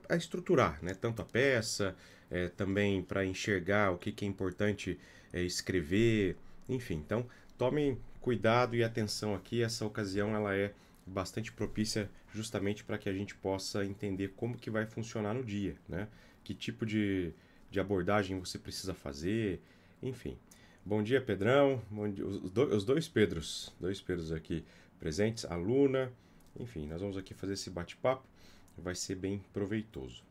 a estruturar, né? Tanto a peça, também para enxergar o que é importante escrever, enfim. Então, tomem cuidado e atenção aqui, essa ocasião ela é bastante propícia justamente para que a gente possa entender como que vai funcionar no dia, né? Que tipo de abordagem você precisa fazer, enfim. Bom dia, Pedrão. Bom dia, os dois Pedros aqui presentes, a Luna, enfim, nós vamos aqui fazer esse bate-papo, vai ser bem proveitoso.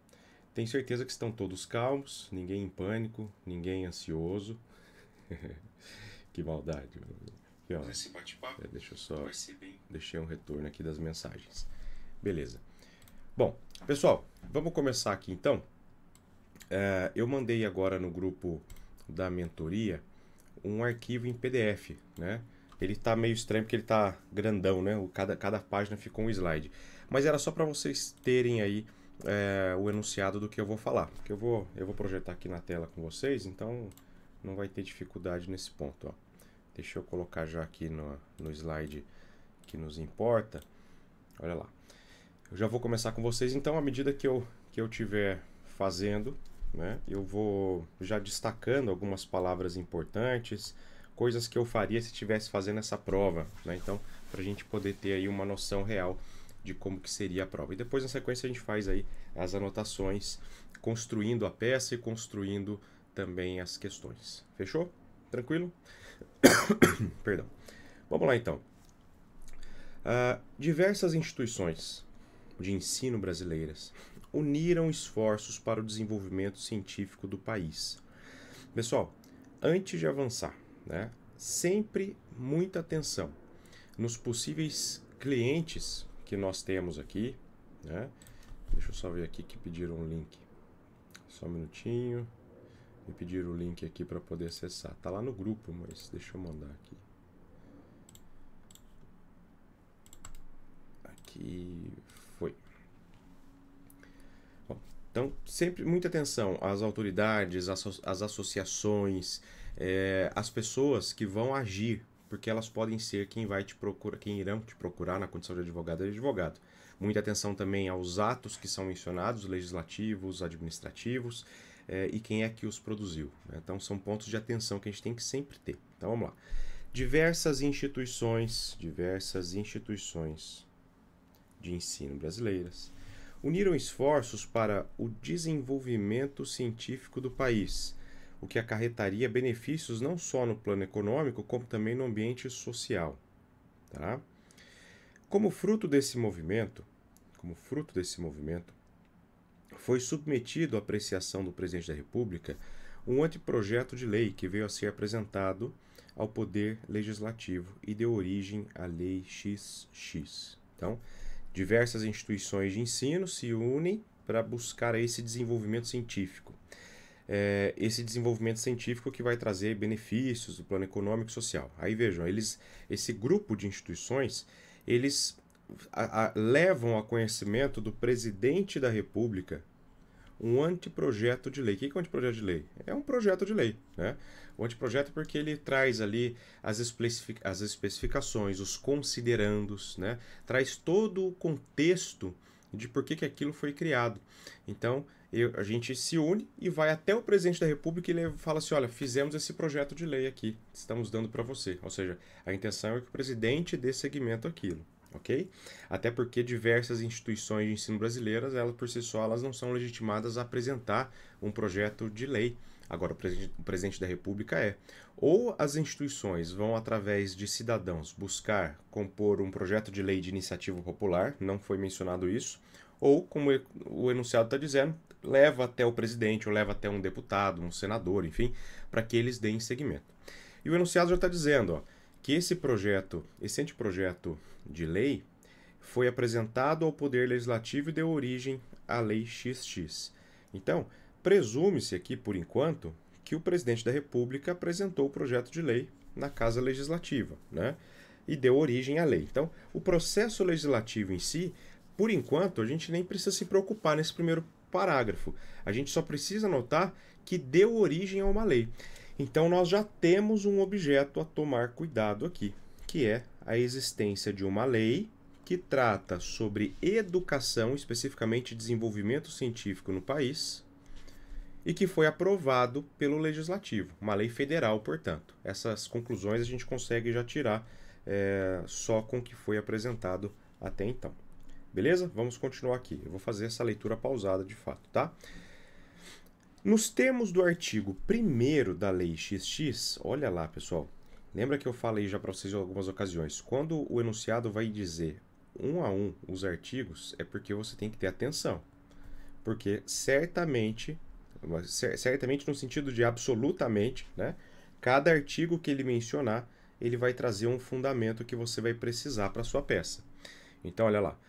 Tenho certeza que estão todos calmos, ninguém em pânico, ninguém ansioso. Que maldade. Esse bate-papo deixa eu só deixei um retorno aqui das mensagens. Beleza. Bom, pessoal, vamos começar aqui então. Eu mandei agora no grupo da mentoria um arquivo em PDF, né? Ele tá meio estranho porque ele tá grandão, né? Cada página ficou um slide. Mas era só para vocês terem aí o enunciado do que eu vou falar. Que eu vou projetar aqui na tela com vocês, então não vai ter dificuldade nesse ponto, ó. Deixa eu colocar já aqui no slide que nos importa. Olha lá. Eu já vou começar com vocês, então, à medida que eu estiver fazendo, né, eu vou já destacando algumas palavras importantes, coisas que eu faria se estivesse fazendo essa prova, né? Então, para a gente poder ter aí uma noção real de como que seria a prova. E depois, na sequência, a gente faz aí as anotações, construindo a peça e construindo também as questões. Fechou? Tranquilo? Perdão. Vamos lá, então. Diversas instituições de ensino brasileiras uniram esforços para o desenvolvimento científico do país. Pessoal, antes de avançar, né, sempre muita atenção nos possíveis clientes que nós temos aqui, né? Deixa eu só ver aqui que pediram um link. Só um minutinho. Me pediram o link aqui para poder acessar. Tá lá no grupo, mas deixa eu mandar aqui. Aqui foi. Bom, então, sempre muita atenção às autoridades, às associações, às pessoas que vão agir, porque elas podem ser quem vai te procurar, quem irão te procurar na condição de advogado e advogado. Muita atenção também aos atos que são mencionados, legislativos, administrativos, e quem é que os produziu, né? Então são pontos de atenção que a gente tem que sempre ter. Então vamos lá. Diversas instituições de ensino brasileiras uniram esforços para o desenvolvimento científico do país, o que acarretaria benefícios não só no plano econômico, como também no ambiente social. Tá? Como fruto desse movimento, foi submetido à apreciação do Presidente da República um anteprojeto de lei que veio a ser apresentado ao Poder Legislativo e deu origem à Lei XX. Então, diversas instituições de ensino se unem para buscar esse desenvolvimento científico. Esse desenvolvimento científico que vai trazer benefícios do plano econômico e social. Aí vejam, esse grupo de instituições, eles levam a conhecimento do Presidente da República um anteprojeto de lei. O que é um anteprojeto de lei? É um projeto de lei, né? O anteprojeto é porque ele traz ali as especificações, os considerandos, né? Traz todo o contexto de por que aquilo foi criado. Então, a gente se une e vai até o Presidente da República e ele fala assim, olha, fizemos esse projeto de lei aqui, estamos dando para você. Ou seja, a intenção é que o Presidente dê seguimento àquilo. Ok? Até porque diversas instituições de ensino brasileiras, elas por si só, elas não são legitimadas a apresentar um projeto de lei. Agora, o Presidente da República é. Ou as instituições vão, através de cidadãos, buscar compor um projeto de lei de iniciativa popular, não foi mencionado isso, ou, como o enunciado está dizendo, leva até o presidente, ou leva até um deputado, um senador, enfim, para que eles deem seguimento. E o enunciado já está dizendo, ó, que esse anteprojeto de lei foi apresentado ao Poder Legislativo e deu origem à Lei XX. Então, presume-se aqui, por enquanto, que o Presidente da República apresentou o projeto de lei na Casa Legislativa, né? E deu origem à lei. Então, o processo legislativo em si, por enquanto, a gente nem precisa se preocupar nesse primeiro parágrafo. A gente só precisa notar que deu origem a uma lei. Então, nós já temos um objeto a tomar cuidado aqui, que é a existência de uma lei que trata sobre educação, especificamente desenvolvimento científico no país, e que foi aprovado pelo Legislativo, uma lei federal, portanto. Essas conclusões a gente consegue já tirar só com o que foi apresentado até então. Beleza? Vamos continuar aqui. Eu vou fazer essa leitura pausada de fato, tá? Nos termos do artigo 1º da Lei XX, olha lá, pessoal. Lembra que eu falei já para vocês em algumas ocasiões. Quando o enunciado vai dizer um a um os artigos, é porque você tem que ter atenção. Porque certamente no sentido de absolutamente, né? Cada artigo que ele mencionar, ele vai trazer um fundamento que você vai precisar para a sua peça. Então, olha lá.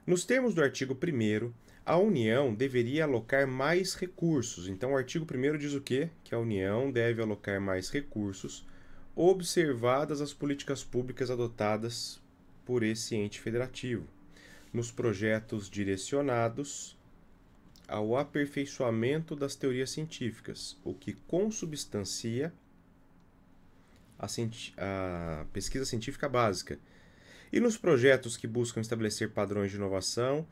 Nos termos do artigo 1º, a União deveria alocar mais recursos. Então, o artigo 1º diz o quê? Que a União deve alocar mais recursos, observadas as políticas públicas adotadas por esse ente federativo, nos projetos direcionados ao aperfeiçoamento das teorias científicas, o que consubstancia a pesquisa científica básica, e nos projetos que buscam estabelecer padrões de inovação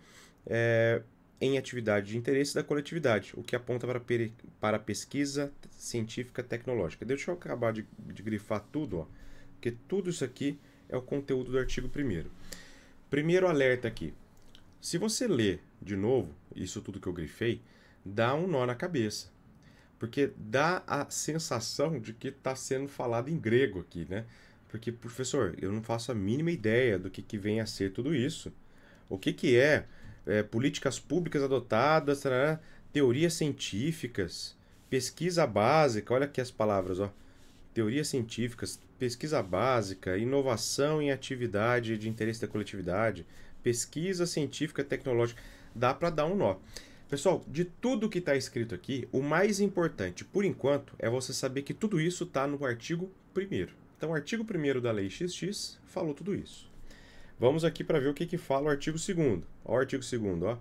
em atividade de interesse da coletividade, o que aponta para a pesquisa científica tecnológica. Deixa eu acabar de grifar tudo, ó, porque tudo isso aqui é o conteúdo do artigo 1º. Primeiro alerta aqui. Se você ler de novo isso tudo que eu grifei, dá um nó na cabeça. Porque dá a sensação de que está sendo falado em grego aqui, né? Porque, professor, eu não faço a mínima ideia do que vem a ser tudo isso. O que é políticas públicas adotadas, teorias científicas, pesquisa básica, olha aqui as palavras, ó. Teorias científicas, pesquisa básica, inovação em atividade de interesse da coletividade, pesquisa científica tecnológica, dá para dar um nó. Pessoal, de tudo que está escrito aqui, o mais importante, por enquanto, é você saber que tudo isso está no artigo 1º. Então, o artigo 1º da Lei XX falou tudo isso. Vamos aqui para ver o que fala o artigo 2º. Ó, o artigo 2º, ó.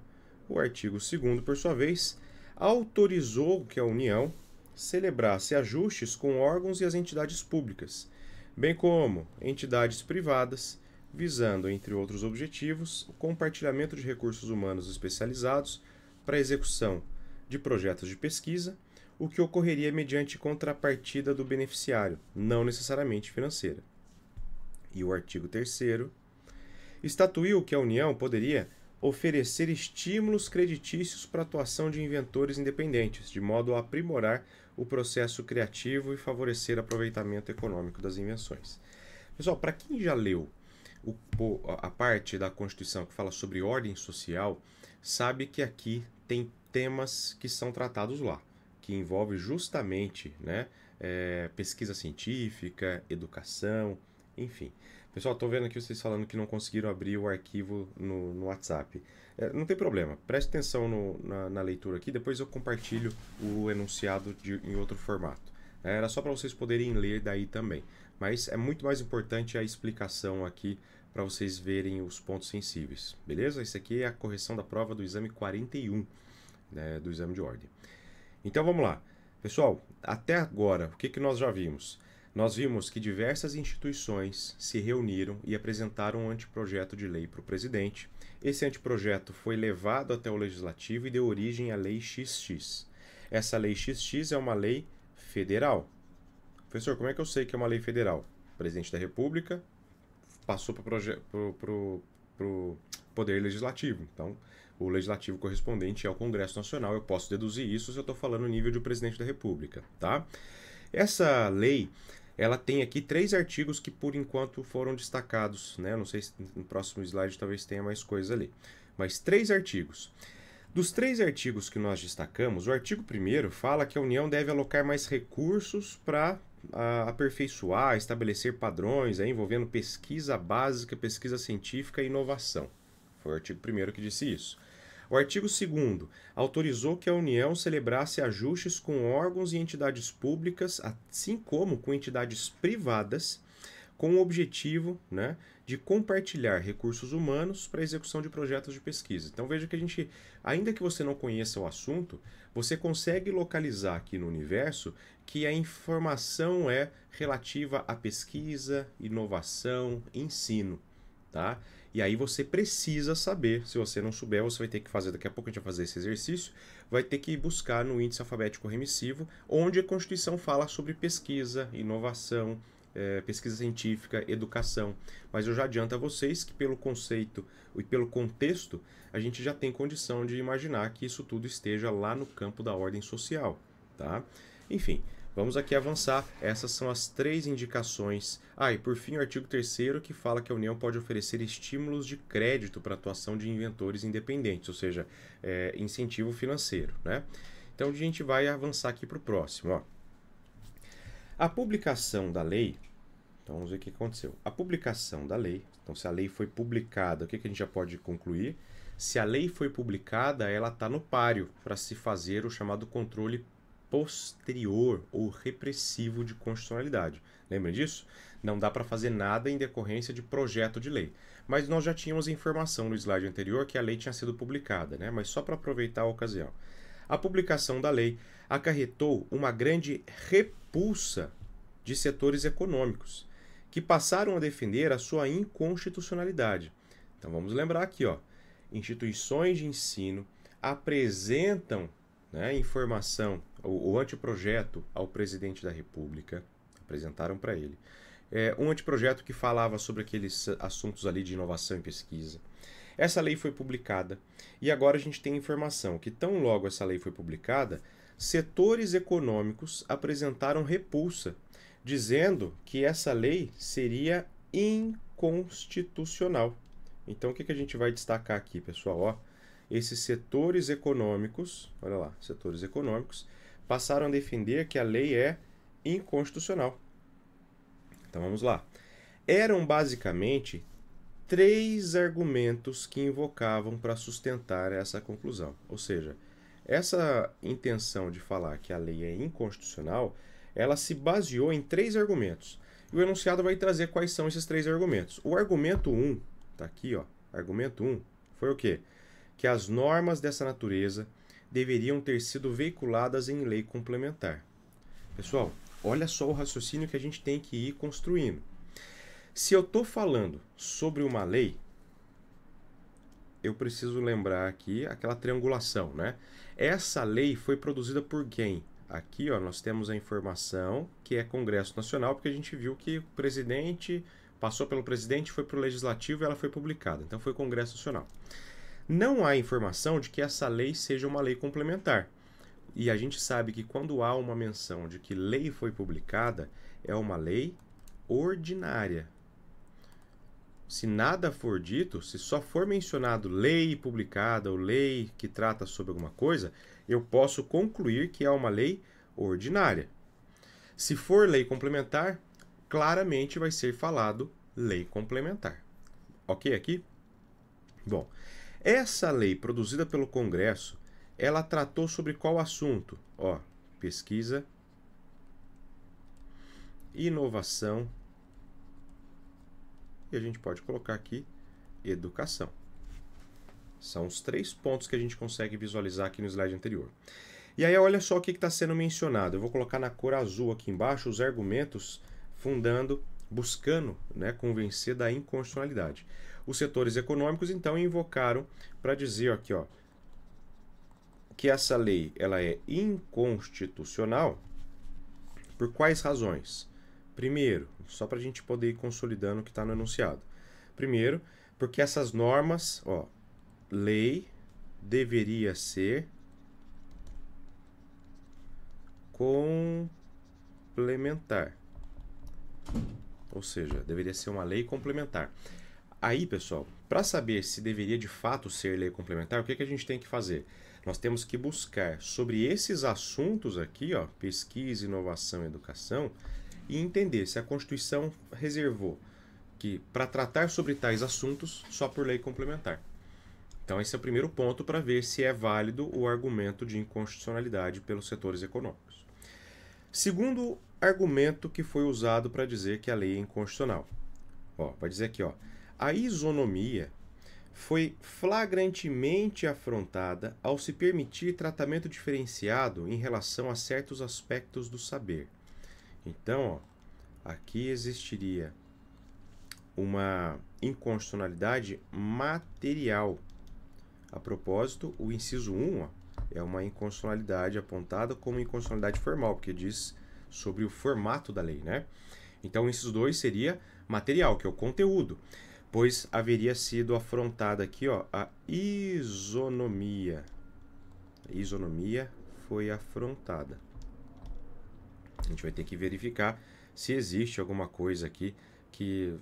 O artigo 2º, por sua vez, autorizou que a União celebrasse ajustes com órgãos e as entidades públicas, bem como entidades privadas, visando, entre outros objetivos, o compartilhamento de recursos humanos especializados para a execução de projetos de pesquisa, o que ocorreria mediante contrapartida do beneficiário, não necessariamente financeira. E o artigo 3º estatuiu que a União poderia oferecer estímulos creditícios para a atuação de inventores independentes, de modo a aprimorar o processo criativo e favorecer o aproveitamento econômico das invenções. Pessoal, para quem já leu a parte da Constituição que fala sobre ordem social, sabe que aqui tem temas que são tratados lá, que envolve justamente, né, pesquisa científica, educação, enfim. Pessoal, estou vendo aqui vocês falando que não conseguiram abrir o arquivo no WhatsApp. Não tem problema, preste atenção na leitura aqui, depois eu compartilho o enunciado em outro formato. Era só para vocês poderem ler daí também. Mas é muito mais importante a explicação aqui para vocês verem os pontos sensíveis. Beleza? Isso aqui é a correção da prova do exame 41, né, do exame de ordem. Então vamos lá. Pessoal, até agora, o que nós já vimos? Nós vimos que diversas instituições se reuniram e apresentaram um anteprojeto de lei para o presidente. Esse anteprojeto foi levado até o Legislativo e deu origem à Lei XX. Essa Lei XX é uma lei federal. Professor, como é que eu sei que é uma lei federal? O presidente da República passou para o Poder Legislativo. Então, o Legislativo correspondente é o Congresso Nacional. Eu posso deduzir isso se eu estou falando no nível de presidente da República, tá? Essa lei, ela tem aqui 3 artigos que, por enquanto, foram destacados, né? Não sei se no próximo slide talvez tenha mais coisa ali. Mas 3 artigos. Dos 3 artigos que nós destacamos, o artigo 1º fala que a União deve alocar mais recursos para aperfeiçoar, estabelecer padrões envolvendo pesquisa básica, pesquisa científica e inovação. Foi o artigo 1º que disse isso. O artigo 2º autorizou que a União celebrasse ajustes com órgãos e entidades públicas, assim como com entidades privadas, com o objetivo, né, de compartilhar recursos humanos para a execução de projetos de pesquisa. Então veja que a gente, ainda que você não conheça o assunto, você consegue localizar aqui no universo que a informação é relativa à pesquisa, inovação, ensino, tá? E aí você precisa saber. Se você não souber, você vai ter que fazer, daqui a pouco a gente vai fazer esse exercício, vai ter que buscar no índice alfabético remissivo, onde a Constituição fala sobre pesquisa, inovação, pesquisa científica, educação. Mas eu já adianto a vocês que pelo conceito e pelo contexto, a gente já tem condição de imaginar que isso tudo esteja lá no campo da ordem social, tá? Enfim, vamos aqui avançar. Essas são as 3 indicações. E por fim, o artigo 3º que fala que a União pode oferecer estímulos de crédito para a atuação de inventores independentes, ou seja, incentivo financeiro, né? Então, a gente vai avançar aqui para o próximo, ó. A publicação da lei, então vamos ver o que aconteceu. A publicação da lei, então se a lei foi publicada, o que a gente já pode concluir? Se a lei foi publicada, ela está no páreo para se fazer o chamado controle posterior ou repressivo de constitucionalidade. Lembra disso? Não dá para fazer nada em decorrência de projeto de lei. Mas nós já tínhamos informação no slide anterior que a lei tinha sido publicada, né? Mas só para aproveitar a ocasião. A publicação da lei acarretou uma grande repulsa de setores econômicos, que passaram a defender a sua inconstitucionalidade. Então vamos lembrar aqui, ó, instituições de ensino apresentam, né, informação, o anteprojeto ao presidente da República, apresentaram para ele. Um anteprojeto que falava sobre aqueles assuntos ali de inovação e pesquisa. Essa lei foi publicada e agora a gente tem informação que tão logo essa lei foi publicada, setores econômicos apresentaram repulsa, dizendo que essa lei seria inconstitucional. Então, o que a gente vai destacar aqui, pessoal? Ó, esses setores econômicos, olha lá, setores econômicos, passaram a defender que a lei é inconstitucional. Então, vamos lá. Eram basicamente 3 argumentos que invocavam para sustentar essa conclusão. Ou seja, essa intenção de falar que a lei é inconstitucional, ela se baseou em 3 argumentos. E o enunciado vai trazer quais são esses 3 argumentos. O argumento 1, tá aqui, ó. Argumento 1 foi o quê? Que as normas dessa natureza deveriam ter sido veiculadas em lei complementar. Pessoal, olha só o raciocínio que a gente tem que ir construindo. Se eu estou falando sobre uma lei, eu preciso lembrar aqui aquela triangulação, né? Essa lei foi produzida por quem? Aqui, ó, nós temos a informação que é Congresso Nacional, porque a gente viu que o presidente passou pelo presidente, foi para o Legislativo e ela foi publicada. Então, foi Congresso Nacional. Não há informação de que essa lei seja uma lei complementar. E a gente sabe que quando há uma menção de que lei foi publicada, é uma lei ordinária. Se nada for dito, se só for mencionado lei publicada ou lei que trata sobre alguma coisa, eu posso concluir que é uma lei ordinária. Se for lei complementar, claramente vai ser falado lei complementar. Ok aqui? Bom, essa lei produzida pelo Congresso, ela tratou sobre qual assunto? Ó, pesquisa, inovação, e a gente pode colocar aqui educação. São os 3 pontos que a gente consegue visualizar aqui no slide anterior. E aí, olha só o que está sendo mencionado. Eu vou colocar na cor azul aqui embaixo os argumentos buscando, né, convencer da inconstitucionalidade. Os setores econômicos, então, invocaram para dizer aqui, ó, que essa lei ela é inconstitucional por quais razões? Primeiro, só para a gente poder ir consolidando o que está no enunciado. Primeiro, porque essas normas, ó, lei deveria ser complementar. Ou seja, deveria ser uma lei complementar. Aí, pessoal, para saber se deveria de fato ser lei complementar, o que a gente tem que fazer? Nós temos que buscar sobre esses assuntos aqui, ó, pesquisa, inovação e educação, e entender se a Constituição reservou que para tratar sobre tais assuntos só por lei complementar. Então, esse é o primeiro ponto para ver se é válido o argumento de inconstitucionalidade pelos setores econômicos. Segundo argumento que foi usado para dizer que a lei é inconstitucional. Ó, vai dizer aqui, ó, a isonomia foi flagrantemente afrontada ao se permitir tratamento diferenciado em relação a certos aspectos do saber. Então, ó, aqui existiria uma inconstitucionalidade material. A propósito, o inciso 1 é uma inconstitucionalidade apontada como inconstitucionalidade formal, porque diz sobre o formato da lei, né? Então, o inciso 2 seria material, que é o conteúdo, pois haveria sido afrontada aqui a isonomia. A isonomia foi afrontada. A gente vai ter que verificar se existe alguma coisa aqui que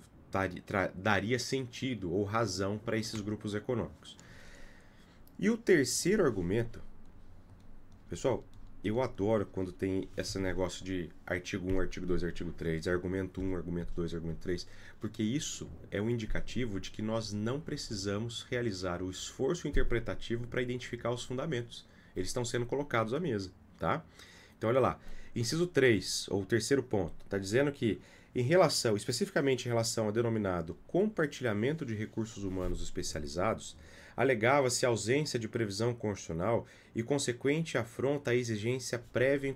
daria sentido ou razão para esses grupos econômicos. E o terceiro argumento, pessoal, eu adoro quando tem esse negócio de artigo 1, artigo 2, artigo 3, argumento 1, argumento 2, argumento 3, porque isso é um indicativo de que nós não precisamos realizar o esforço interpretativo para identificar os fundamentos. Eles estão sendo colocados à mesa, tá? Então, olha lá. Inciso 3, ou terceiro ponto, está dizendo que, especificamente em relação ao denominado compartilhamento de recursos humanos especializados, alegava-se ausência de previsão constitucional e consequente afronta à exigência prévia em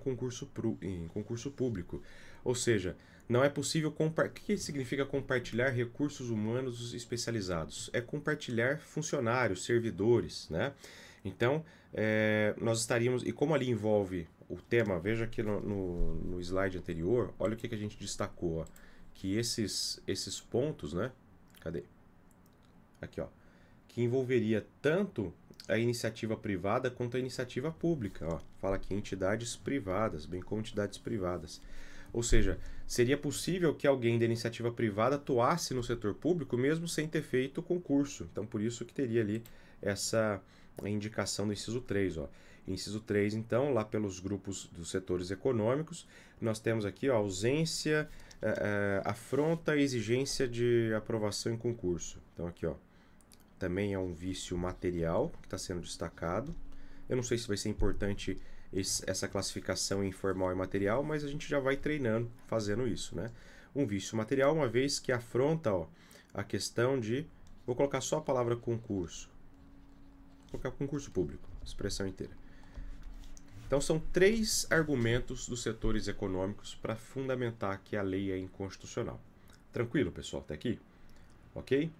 concurso público. Ou seja, não é possível O que significa compartilhar recursos humanos especializados? É compartilhar funcionários, servidores, né? Então, nós estaríamos... E como ali envolve o tema, veja aqui no slide anterior, olha o que a gente destacou, ó, que esses pontos, né? Cadê? Aqui, ó. Que envolveria tanto a iniciativa privada quanto a iniciativa pública. Ó, fala aqui entidades privadas, bem como entidades privadas. Ou seja, seria possível que alguém da iniciativa privada atuasse no setor público mesmo sem ter feito concurso. Então, por isso que teria ali essa indicação do inciso 3. Ó. Inciso 3, então, lá pelos grupos dos setores econômicos, nós temos aqui ó, ausência, afronta a exigência de aprovação em concurso. Então, aqui, ó. Também é um vício material que está sendo destacado. Eu não sei se vai ser importante essa classificação em formal e material, mas a gente já vai treinando fazendo isso, né? Um vício material, uma vez que afronta a questão de... Vou colocar só a palavra concurso. Vou colocar concurso público, expressão inteira. Então, são 3 argumentos dos setores econômicos para fundamentar que a lei é inconstitucional. Tranquilo, pessoal? Até aqui? Ok?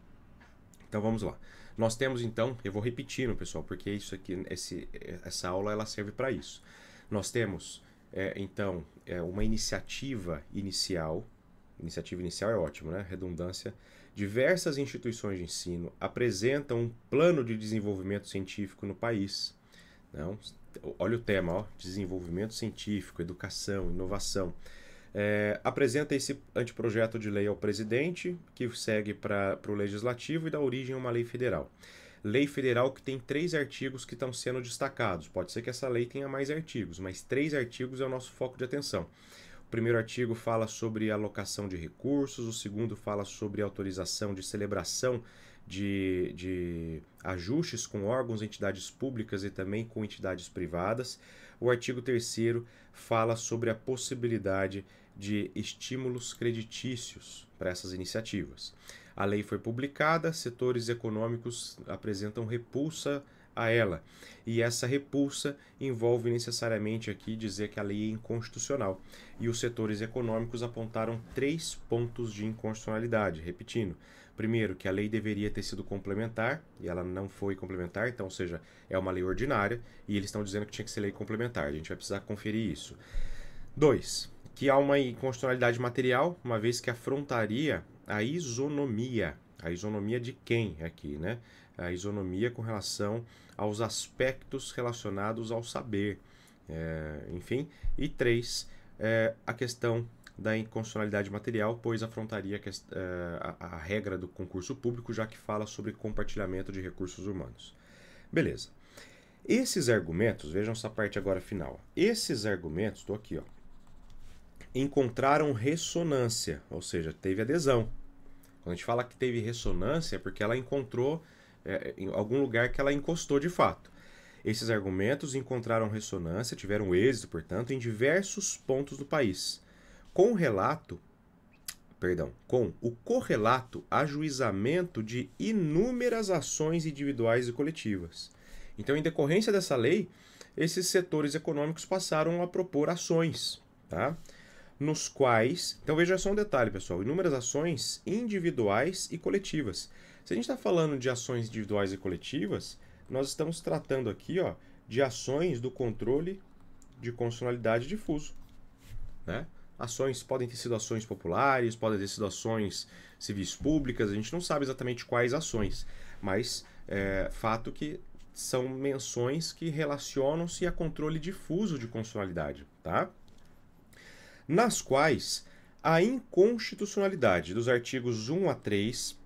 Então vamos lá. Nós temos então, eu vou repetindo, pessoal, porque isso aqui, essa aula ela serve para isso. Nós temos então uma iniciativa inicial. Iniciativa inicial é ótimo, né? Redundância. Diversas instituições de ensino apresentam um plano de desenvolvimento científico no país. Não? Olha o tema, ó, desenvolvimento científico, educação, inovação. Apresenta esse anteprojeto de lei ao presidente, que segue para o legislativo e dá origem a uma lei federal. Lei federal que tem 3 artigos que estão sendo destacados. Pode ser que essa lei tenha mais artigos, mas 3 artigos é o nosso foco de atenção. O primeiro artigo fala sobre alocação de recursos, o segundo fala sobre autorização de celebração de ajustes com órgãos e entidades públicas e também com entidades privadas. O artigo 3º fala sobre a possibilidade de estímulos creditícios para essas iniciativas. A lei foi publicada, setores econômicos apresentam repulsa a ela. E essa repulsa envolve necessariamente aqui dizer que a lei é inconstitucional. E os setores econômicos apontaram 3 pontos de inconstitucionalidade. Repetindo, primeiro, que a lei deveria ter sido complementar, e ela não foi complementar, então, ou seja, é uma lei ordinária, e eles estão dizendo que tinha que ser lei complementar. A gente vai precisar conferir isso. 2, que há uma inconstitucionalidade material, uma vez que afrontaria a isonomia. A isonomia de quem aqui, né? A isonomia com relação aos aspectos relacionados ao saber. Enfim. E 3, a questão da inconstitucionalidade material, pois afrontaria a regra do concurso público, já que fala sobre compartilhamento de recursos humanos. Beleza. Esses argumentos, vejam essa parte agora final. Esses argumentos, estou aqui, ó, encontraram ressonância, ou seja, teve adesão. Quando a gente fala que teve ressonância, é porque ela encontrou em algum lugar que ela encostou de fato. Esses argumentos encontraram ressonância, tiveram êxito, portanto, em diversos pontos do país, com o correlato ajuizamento de inúmeras ações individuais e coletivas. Então, em decorrência dessa lei, esses setores econômicos passaram a propor ações, tá? nos quais... Então veja só um detalhe, pessoal. Inúmeras ações individuais e coletivas. Se a gente está falando de ações individuais e coletivas, nós estamos tratando aqui, ó, de ações do controle de constitucionalidade difuso, né? Ações podem ter sido ações populares, podem ter sido ações civis públicas, a gente não sabe exatamente quais ações, mas fato que são menções que relacionam-se a controle difuso de constitucionalidade, tá? Nas quais a inconstitucionalidade dos artigos 1 a 3,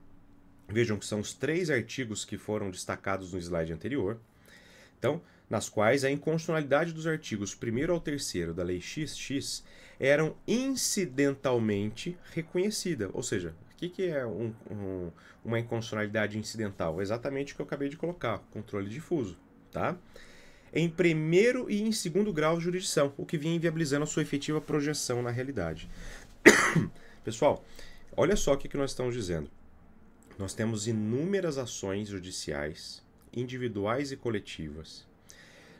vejam que são os 3 artigos que foram destacados no slide anterior, então, nas quais a inconstitucionalidade dos artigos 1º ao 3º da Lei XX eram incidentalmente reconhecida. Ou seja, o que é uma inconstitucionalidade incidental? Exatamente o que eu acabei de colocar, controle difuso, tá? Em primeiro e em segundo grau de jurisdição, o que vinha inviabilizando a sua efetiva projeção na realidade. Pessoal, olha só o que nós estamos dizendo. Nós temos inúmeras ações judiciais, individuais e coletivas,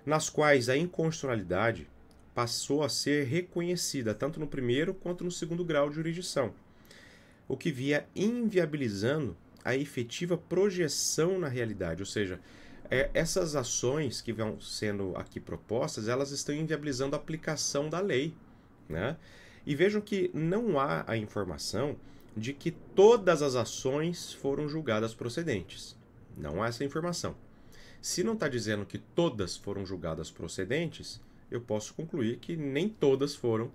nas quais a inconstitucionalidade passou a ser reconhecida tanto no primeiro quanto no segundo grau de jurisdição, o que via inviabilizando a efetiva projeção na realidade, ou seja, essas ações que vão sendo aqui propostas, elas estão inviabilizando a aplicação da lei, né? E vejam que não há a informação de que todas as ações foram julgadas procedentes. Não há essa informação. Se não está dizendo que todas foram julgadas procedentes, eu posso concluir que nem todas foram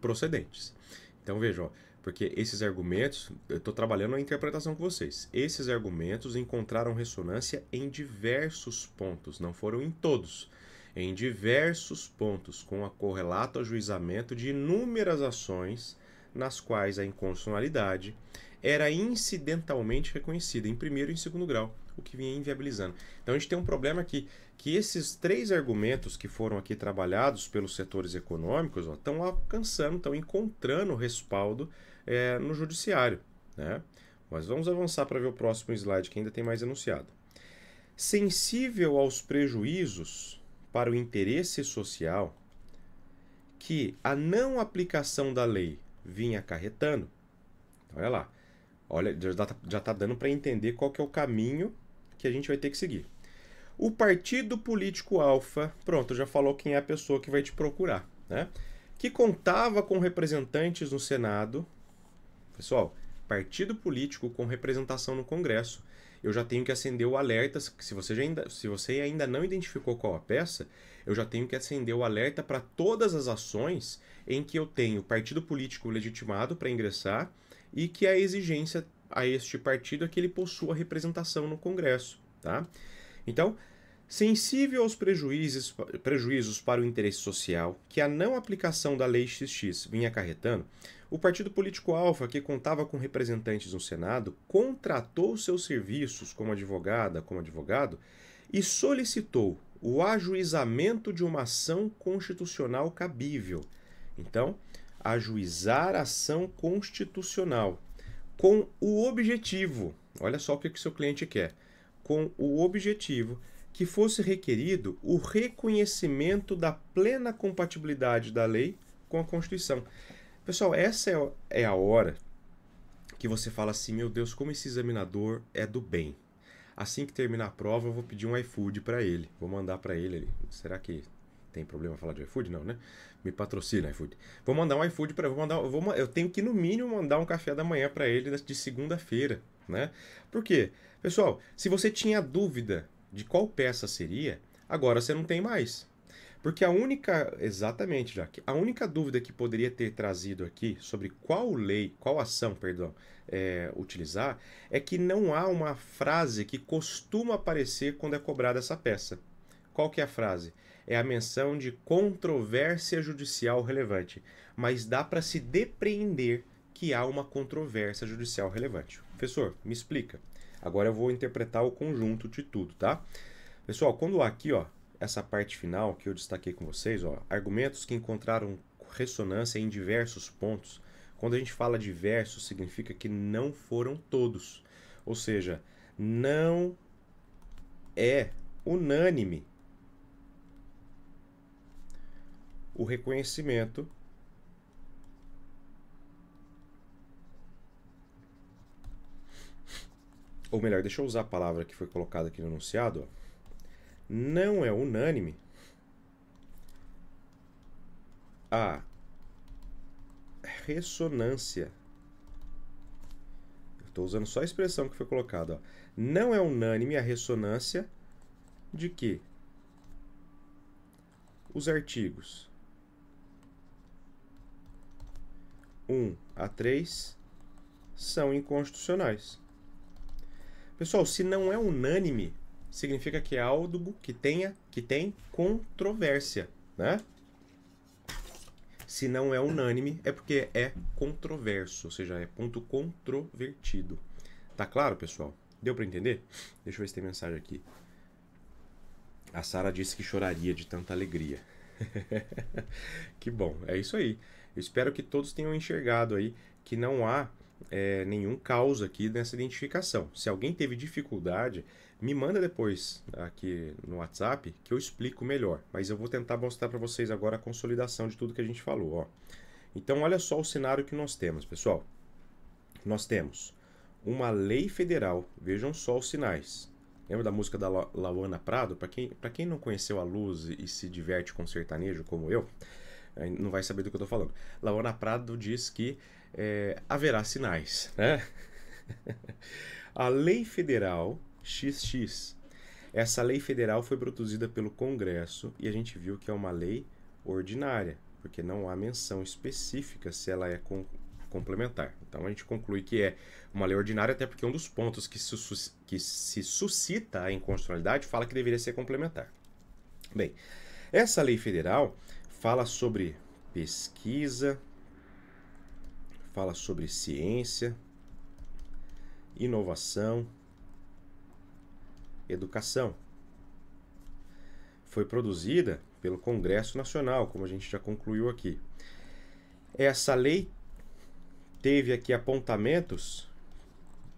procedentes. Então vejam, porque esses argumentos, eu estou trabalhando a interpretação com vocês, esses argumentos encontraram ressonância em diversos pontos, não foram em todos, em diversos pontos, com a correlato ajuizamento de inúmeras ações nas quais a inconstitucionalidade era incidentalmente reconhecida em primeiro e em segundo grau, o que vinha inviabilizando. Então a gente tem um problema aqui, que esses 3 argumentos que foram aqui trabalhados pelos setores econômicos estão alcançando, estão encontrando respaldo no judiciário, né? Mas vamos avançar para ver o próximo slide, que ainda tem mais enunciado. Sensível aos prejuízos para o interesse social que a não aplicação da lei vinha acarretando, olha lá, olha, já está dando para entender qual que é o caminho que a gente vai ter que seguir. O partido político alfa, pronto, já falou quem é a pessoa que vai te procurar, né? Que contava com representantes no Senado. Pessoal, partido político com representação no Congresso. Eu já tenho que acender o alerta, se você ainda não identificou qual a peça, eu já tenho que acender o alerta para todas as ações em que eu tenho partido político legitimado para ingressar e que a exigência a este partido é que ele possua representação no Congresso, tá? Então, sensível aos prejuízos para o interesse social que a não aplicação da Lei XX vinha acarretando, o partido político alfa, que contava com representantes no Senado, contratou seus serviços como advogada, como advogado, e solicitou o ajuizamento de uma ação constitucional cabível. Então, ajuizar ação constitucional com o objetivo, olha só o que o seu cliente quer, com o objetivo que fosse requerido o reconhecimento da plena compatibilidade da lei com a Constituição. Pessoal, essa é a hora que você fala assim, meu Deus, como esse examinador é do bem. Assim que terminar a prova, eu vou pedir um iFood para ele. Vou mandar para ele. Será que tem problema falar de iFood? Não, né? Me patrocina, iFood. Vou mandar um iFood para ele. Eu tenho que, no mínimo, mandar um café da manhã para ele de segunda-feira, né? Por quê? Pessoal, se você tinha dúvida de qual peça seria, agora você não tem mais. Porque a única dúvida que poderia ter trazido aqui sobre qual ação, utilizar, é que não há uma frase que costuma aparecer quando é cobrada essa peça. Qual que é a frase? É a menção de controvérsia judicial relevante. Mas dá para se depreender que há uma controvérsia judicial relevante. Professor, me explica. Agora eu vou interpretar o conjunto de tudo, tá? Pessoal, quando há aqui, ó, essa parte final que eu destaquei com vocês, ó, argumentos que encontraram ressonância em diversos pontos. Quando a gente fala diversos, significa que não foram todos. Ou seja, não é unânime o reconhecimento ou melhor, deixa eu usar a palavra que foi colocada aqui no enunciado, ó, não é unânime a ressonância. Eu estou usando só a expressão que foi colocada. Ó. Não é unânime a ressonância de que os artigos 1 a 3 são inconstitucionais. Pessoal, se não é unânime, significa que é algo que tem controvérsia, né? Se não é unânime, é porque é controverso, ou seja, é ponto controvertido. Tá claro, pessoal? Deu para entender? Deixa eu ver se tem mensagem aqui. A Sara disse que choraria de tanta alegria. Que bom, é isso aí. Eu espero que todos tenham enxergado aí que não há nenhum caos aqui nessa identificação. Se alguém teve dificuldade, me manda depois aqui no WhatsApp que eu explico melhor. Mas eu vou tentar mostrar para vocês agora a consolidação de tudo que a gente falou. Ó. Então, olha só o cenário que nós temos, pessoal. Nós temos uma lei federal. Vejam só os sinais. Lembra da música da Lauana Prado? Para quem não conheceu a Luz e se diverte com sertanejo como eu, não vai saber do que eu estou falando. Lauana Prado diz que haverá sinais, né? A Lei Federal XX. Essa lei federal foi produzida pelo Congresso e a gente viu que é uma lei ordinária, porque não há menção específica se ela é complementar. Então a gente conclui que é uma lei ordinária, até porque um dos pontos que se suscita a inconstitucionalidade fala que deveria ser complementar. Bem, essa lei federal fala sobre pesquisa, fala sobre ciência, inovação, educação. Foi produzida pelo Congresso Nacional, como a gente já concluiu aqui. Essa lei teve aqui apontamentos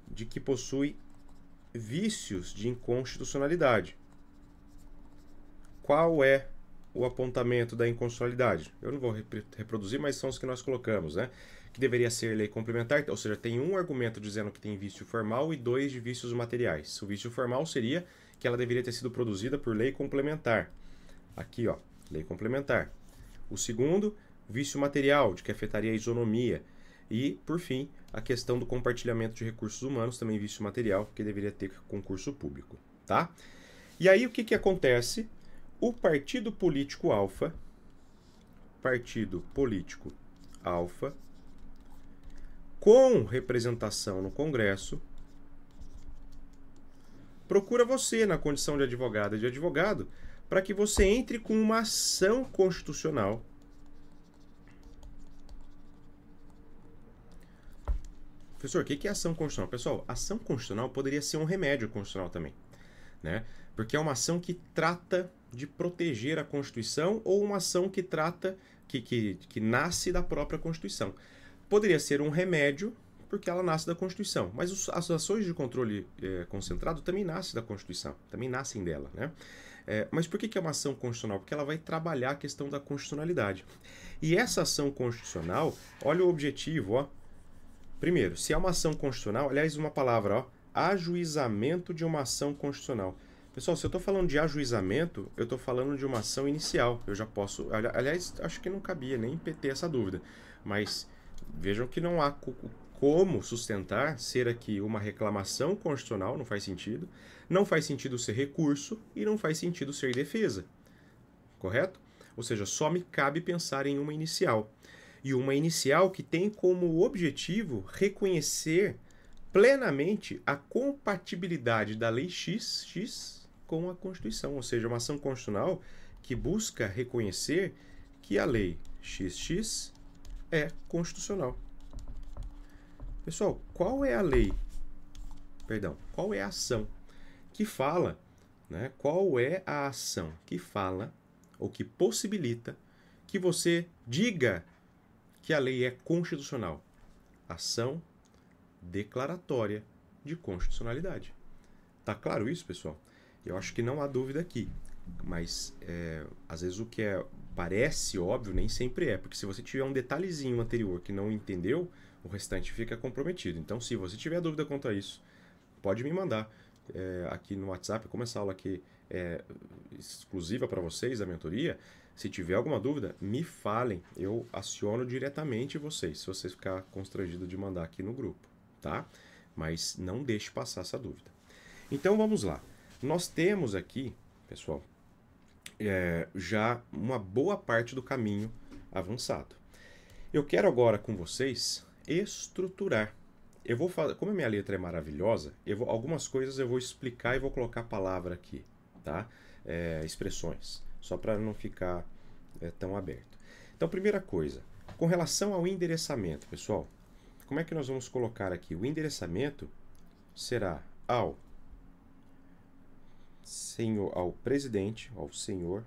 de que possui vícios de inconstitucionalidade. Qual é o apontamento da inconstitucionalidade? Eu não vou reproduzir, mas são os que nós colocamos, né? Que deveria ser lei complementar, ou seja, tem um argumento dizendo que tem vício formal e 2 de vícios materiais. O vício formal seria que ela deveria ter sido produzida por lei complementar. Aqui, ó, lei complementar. O segundo, vício material, de que afetaria a isonomia. E, por fim, a questão do compartilhamento de recursos humanos, também vício material, que deveria ter concurso público, tá? E aí, o que acontece? O partido político alfa, com representação no Congresso, procura você na condição de advogada e de advogado para que você entre com uma ação constitucional Professor, o que é ação constitucional? Pessoal, ação constitucional poderia ser um remédio constitucional também, né? Porque é uma ação que trata de proteger a Constituição ou uma ação que trata, que nasce da própria Constituição. Poderia ser um remédio porque ela nasce da Constituição, mas as ações de controle concentrado também nascem da Constituição, também nascem dela, né? Mas por que é uma ação constitucional? Porque ela vai trabalhar a questão da constitucionalidade. E essa ação constitucional, olha o objetivo, ó. Primeiro, se é uma ação constitucional, aliás, uma palavra, ó, ajuizamento de uma ação constitucional. Pessoal, se eu estou falando de ajuizamento, eu estou falando de uma ação inicial. Eu já posso... Aliás, acho que não cabia nem ter essa dúvida. Mas vejam que não há como sustentar ser aqui uma reclamação constitucional, não faz sentido. Não faz sentido ser recurso e não faz sentido ser defesa. Correto? Ou seja, só me cabe pensar em uma inicial. E uma inicial que tem como objetivo reconhecer plenamente a compatibilidade da Lei XX com a Constituição. Ou seja, uma ação constitucional que busca reconhecer que a Lei XX é constitucional. Pessoal, qual é a lei? Perdão, qual é a ação que fala, né? Qual é a ação que fala ou que possibilita que você diga que a lei é constitucional? Ação declaratória de constitucionalidade. Tá claro isso, pessoal? Eu acho que não há dúvida aqui, mas às vezes o que parece óbvio nem sempre é, porque se você tiver um detalhezinho anterior que não entendeu, o restante fica comprometido. Então, se você tiver dúvida quanto a isso, pode me mandar aqui no WhatsApp, como essa aula aqui é exclusiva para vocês, a mentoria. Se tiver alguma dúvida, me falem, eu aciono diretamente vocês, se vocês ficar constrangido de mandar aqui no grupo, tá? Mas não deixe passar essa dúvida. Então vamos lá. Nós temos aqui, pessoal, já uma boa parte do caminho avançado. Eu quero agora com vocês estruturar. Eu vou falar, como a minha letra é maravilhosa, algumas coisas eu vou explicar e vou colocar a palavra aqui, tá? Expressões, só para não ficar tão aberto. Então, primeira coisa, com relação ao endereçamento, pessoal, como é que nós vamos colocar aqui? O endereçamento será ao presidente, ao senhor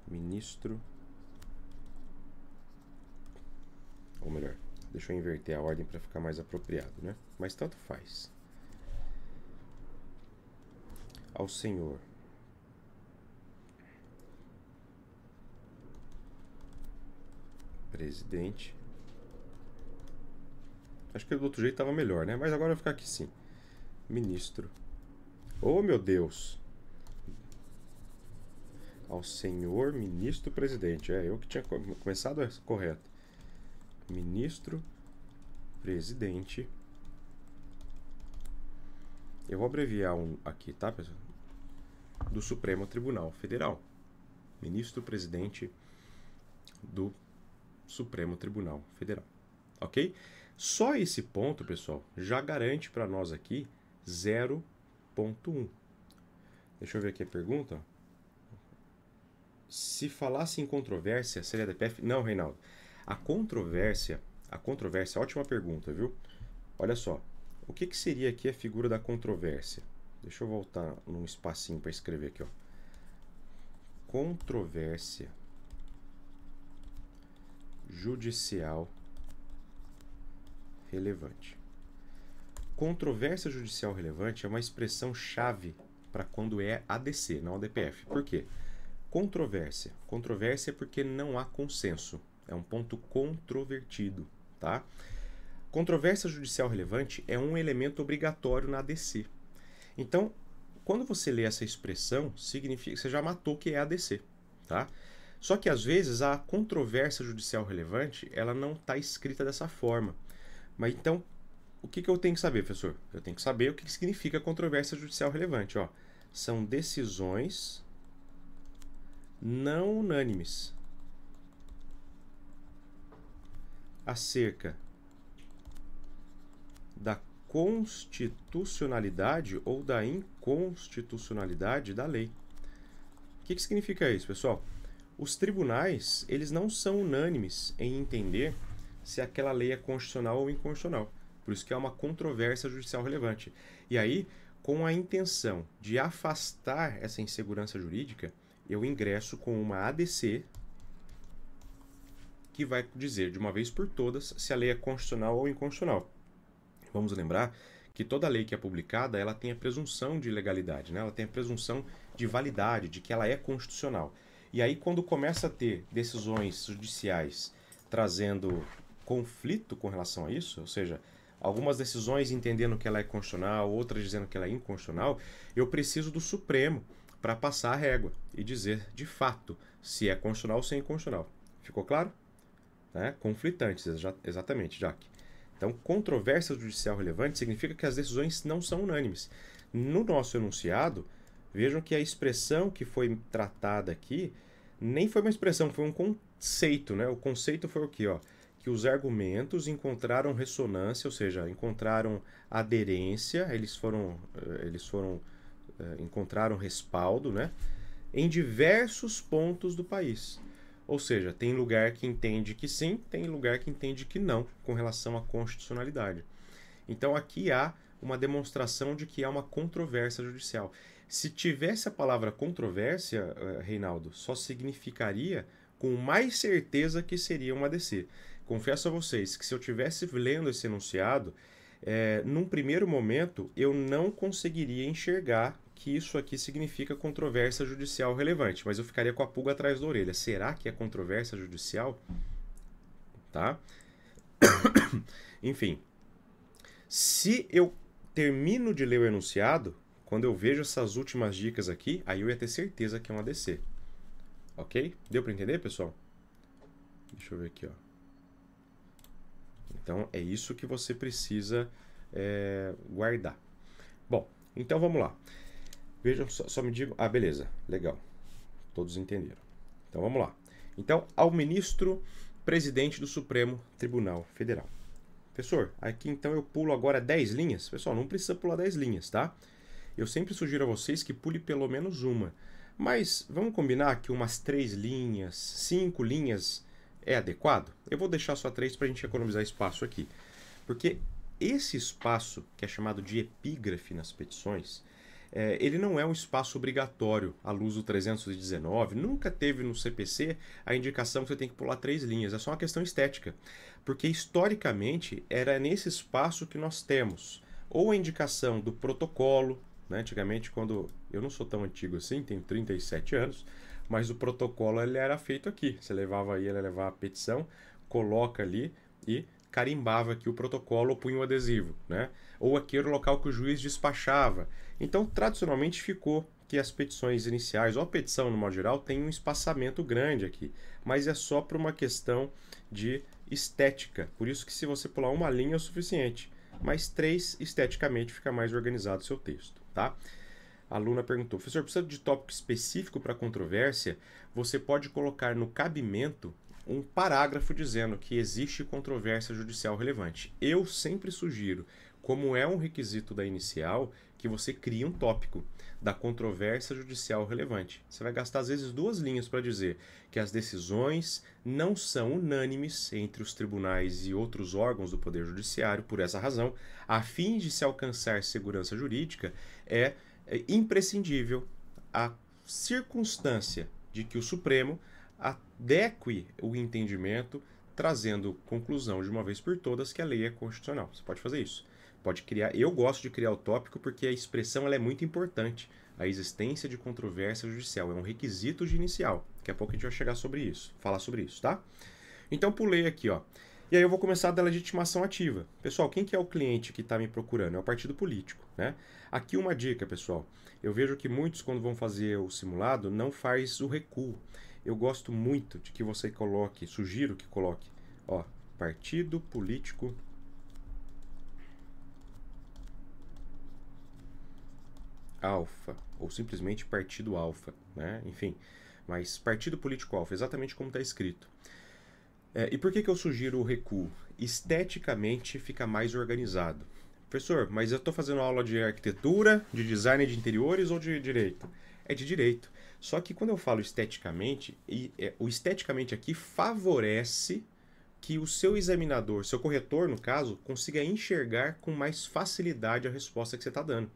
ministro, ou melhor, deixa eu inverter a ordem para ficar mais apropriado, né? Mas tanto faz. Ao senhor presidente. Acho que do outro jeito estava melhor, né? Mas agora vai ficar aqui sim. Ministro. Oh, meu Deus! Ao senhor ministro presidente. Eu que tinha começado correto. Ministro presidente. Eu vou abreviar aqui, tá, pessoal? Do Supremo Tribunal Federal. Ministro presidente do Supremo Tribunal Federal. Ok? Só esse ponto, pessoal, já garante para nós aqui 0,1. Deixa eu ver aqui a pergunta. Se falasse em controvérsia, seria DPF? Não, Reinaldo. A controvérsia, ótima pergunta, viu? Olha só, o que seria aqui a figura da controvérsia? Deixa eu voltar num espacinho para escrever aqui, ó. Controvérsia judicial relevante. Controvérsia judicial relevante é uma expressão chave para quando é ADC, não ADPF. Por quê? Controvérsia. Controvérsia é porque não há consenso. É um ponto controvertido, tá? Controvérsia judicial relevante é um elemento obrigatório na ADC. Então, quando você lê essa expressão, significa que você já matou que é ADC, tá? Só que às vezes a controvérsia judicial relevante, ela não está escrita dessa forma. Mas então, o que eu tenho que saber, professor? Eu tenho que saber o que significa controvérsia judicial relevante, ó. São decisões não unânimes acerca da constitucionalidade ou da inconstitucionalidade da lei. O que significa isso, pessoal? Os tribunais, eles não são unânimes em entender se aquela lei é constitucional ou inconstitucional. Por isso que é uma controvérsia judicial relevante. E aí, com a intenção de afastar essa insegurança jurídica, eu ingresso com uma ADC que vai dizer de uma vez por todas se a lei é constitucional ou inconstitucional. Vamos lembrar que toda lei que é publicada, ela tem a presunção de legalidade, né? Ela tem a presunção de validade, de que ela é constitucional. E aí, quando começa a ter decisões judiciais trazendo conflito com relação a isso, ou seja, algumas decisões entendendo que ela é constitucional, outras dizendo que ela é inconstitucional, eu preciso do Supremo para passar a régua e dizer, de fato, se é constitucional ou se é inconstitucional. Ficou claro? Conflitantes, exatamente, Jaque. Então, controvérsia judicial relevante significa que as decisões não são unânimes. No nosso enunciado, vejam que a expressão que foi tratada aqui nem foi uma expressão, foi um conceito, né? O conceito foi o quê? Que os argumentos encontraram ressonância, ou seja, encontraram aderência, encontraram respaldo, né? Em diversos pontos do país. Ou seja, tem lugar que entende que sim, tem lugar que entende que não, com relação à constitucionalidade. Então aqui há uma demonstração de que há uma controvérsia judicial. Se tivesse a palavra controvérsia, Reinaldo, só significaria com mais certeza que seria uma ADC. Confesso a vocês que se eu estivesse lendo esse enunciado, num primeiro momento eu não conseguiria enxergar que isso aqui significa controvérsia judicial relevante, mas eu ficaria com a pulga atrás da orelha. Será que é controvérsia judicial? Tá? Enfim, se eu termino de ler o enunciado, quando eu vejo essas últimas dicas aqui, aí eu ia ter certeza que é um ADC. Ok? Deu para entender, pessoal? Deixa eu ver aqui, ó. Então, é isso que você precisa guardar. Bom, então vamos lá. Vejam, só me digam... Ah, beleza. Legal. Todos entenderam. Então, vamos lá. Então, ao ministro presidente do Supremo Tribunal Federal. Professor, aqui então eu pulo agora 10 linhas. Pessoal, não precisa pular 10 linhas, tá? Eu sempre sugiro a vocês que pule pelo menos uma. Mas vamos combinar que umas 3 linhas, 5 linhas é adequado? Eu vou deixar só 3 para a gente economizar espaço aqui. Porque esse espaço, que é chamado de epígrafe nas petições, ele não é um espaço obrigatório à luz do 319. Nunca teve no CPC a indicação que você tem que pular 3 linhas. É só uma questão estética. Porque historicamente era nesse espaço que nós temos ou a indicação do protocolo, né? Antigamente, quando eu não sou tão antigo assim, tenho 37 anos, mas o protocolo ele era feito aqui. Você levava aí, ele levava a petição, coloca ali e carimbava aqui o protocolo ou punha o adesivo, né? Ou aqui era o local que o juiz despachava. Então, tradicionalmente ficou que as petições iniciais, ou a petição no modo geral, tem um espaçamento grande aqui, mas é só por uma questão de estética. Por isso que se você pular uma linha é o suficiente, mas 3 esteticamente fica mais organizado o seu texto, tá? A aluna perguntou, professor, precisa de tópico específico para controvérsia? Você pode colocar no cabimento um parágrafo dizendo que existe controvérsia judicial relevante. Eu sempre sugiro, como é um requisito da inicial, que você crie um tópico da controvérsia judicial relevante. Você vai gastar às vezes 2 linhas para dizer que as decisões não são unânimes entre os tribunais e outros órgãos do Poder Judiciário. Por essa razão, a fim de se alcançar segurança jurídica, é imprescindível a circunstância de que o Supremo adeque o entendimento, trazendo conclusão de uma vez por todas que a lei é constitucional. Você pode fazer isso. Pode criar. Eu gosto de criar o tópico porque a expressão ela é muito importante. A existência de controvérsia judicial é um requisito de inicial. Daqui a pouco a gente vai chegar sobre isso, falar sobre isso, tá? Então pulei aqui, ó. E aí eu vou começar da legitimação ativa. Pessoal, quem que é o cliente que está me procurando? É o partido político, né? Aqui uma dica, pessoal. Eu vejo que muitos, quando vão fazer o simulado, não faz o recuo. Eu gosto muito de que você coloque, sugiro que coloque, ó, partido político alfa, ou simplesmente partido alfa, né? Enfim, mas partido político alfa, exatamente como está escrito. E por que eu sugiro o recuo? Esteticamente fica mais organizado. Professor, mas eu estou fazendo aula de arquitetura, de design de interiores ou de direito? É de direito. Só que quando eu falo esteticamente, o esteticamente aqui favorece que o seu examinador, seu corretor, no caso, consiga enxergar com mais facilidade a resposta que você está dando.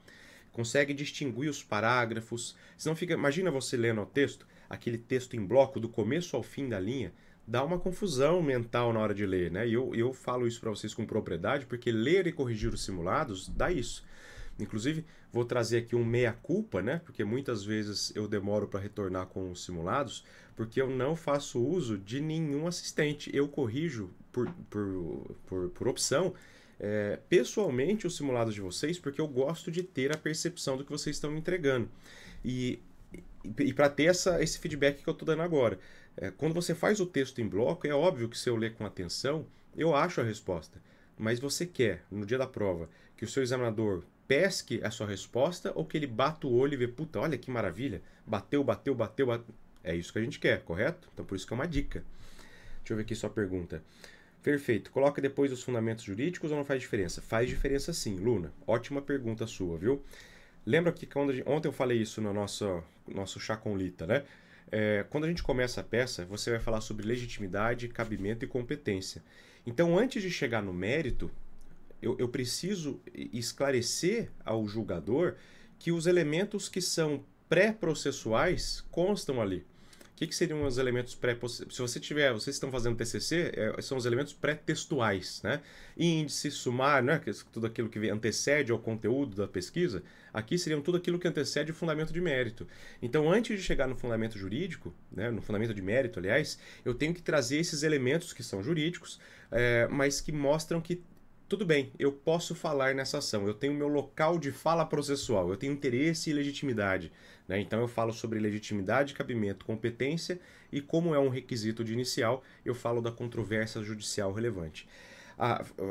Consegue distinguir os parágrafos. Senão fica, imagina você lendo o texto, aquele texto em bloco do começo ao fim da linha, dá uma confusão mental na hora de ler, né? E eu falo isso para vocês com propriedade, porque ler e corrigir os simulados dá isso. Inclusive, vou trazer aqui um meia-culpa, né? Porque muitas vezes eu demoro para retornar com os simulados, porque eu não faço uso de nenhum assistente. Eu corrijo por opção, pessoalmente os simulados de vocês, porque eu gosto de ter a percepção do que vocês estão me entregando. E para ter esse feedback que eu estou dando agora. Quando você faz o texto em bloco, é óbvio que se eu ler com atenção, eu acho a resposta. Mas você quer, no dia da prova, que o seu examinador pesque a sua resposta ou que ele bata o olho e vê, puta, olha que maravilha, bateu. É isso que a gente quer, correto? Então por isso que é uma dica. Deixa eu ver aqui sua pergunta. Perfeito. Coloca depois os fundamentos jurídicos ou não faz diferença? Faz diferença sim, Luna. Ótima pergunta sua, viu? Lembra que ontem eu falei isso no nosso chá com Lita, né? Quando a gente começa a peça, você vai falar sobre legitimidade, cabimento e competência. Então, antes de chegar no mérito, eu preciso esclarecer ao julgador que os elementos que são pré-processuais constam ali. que seriam os elementos pré-possessivos? Se você tiver, vocês estão fazendo TCC, são os elementos pré-textuais, né? Índice, sumário, né? Tudo aquilo que antecede ao conteúdo da pesquisa. Aqui seriam tudo aquilo que antecede o fundamento de mérito. Então, antes de chegar no fundamento jurídico, né, no fundamento de mérito, aliás, eu tenho que trazer esses elementos que são jurídicos, mas que mostram que tudo bem, eu posso falar nessa ação, eu tenho meu local de fala processual, eu tenho interesse e legitimidade. Né? Então eu falo sobre legitimidade, cabimento, competência e como é um requisito de inicial, eu falo da controvérsia judicial relevante.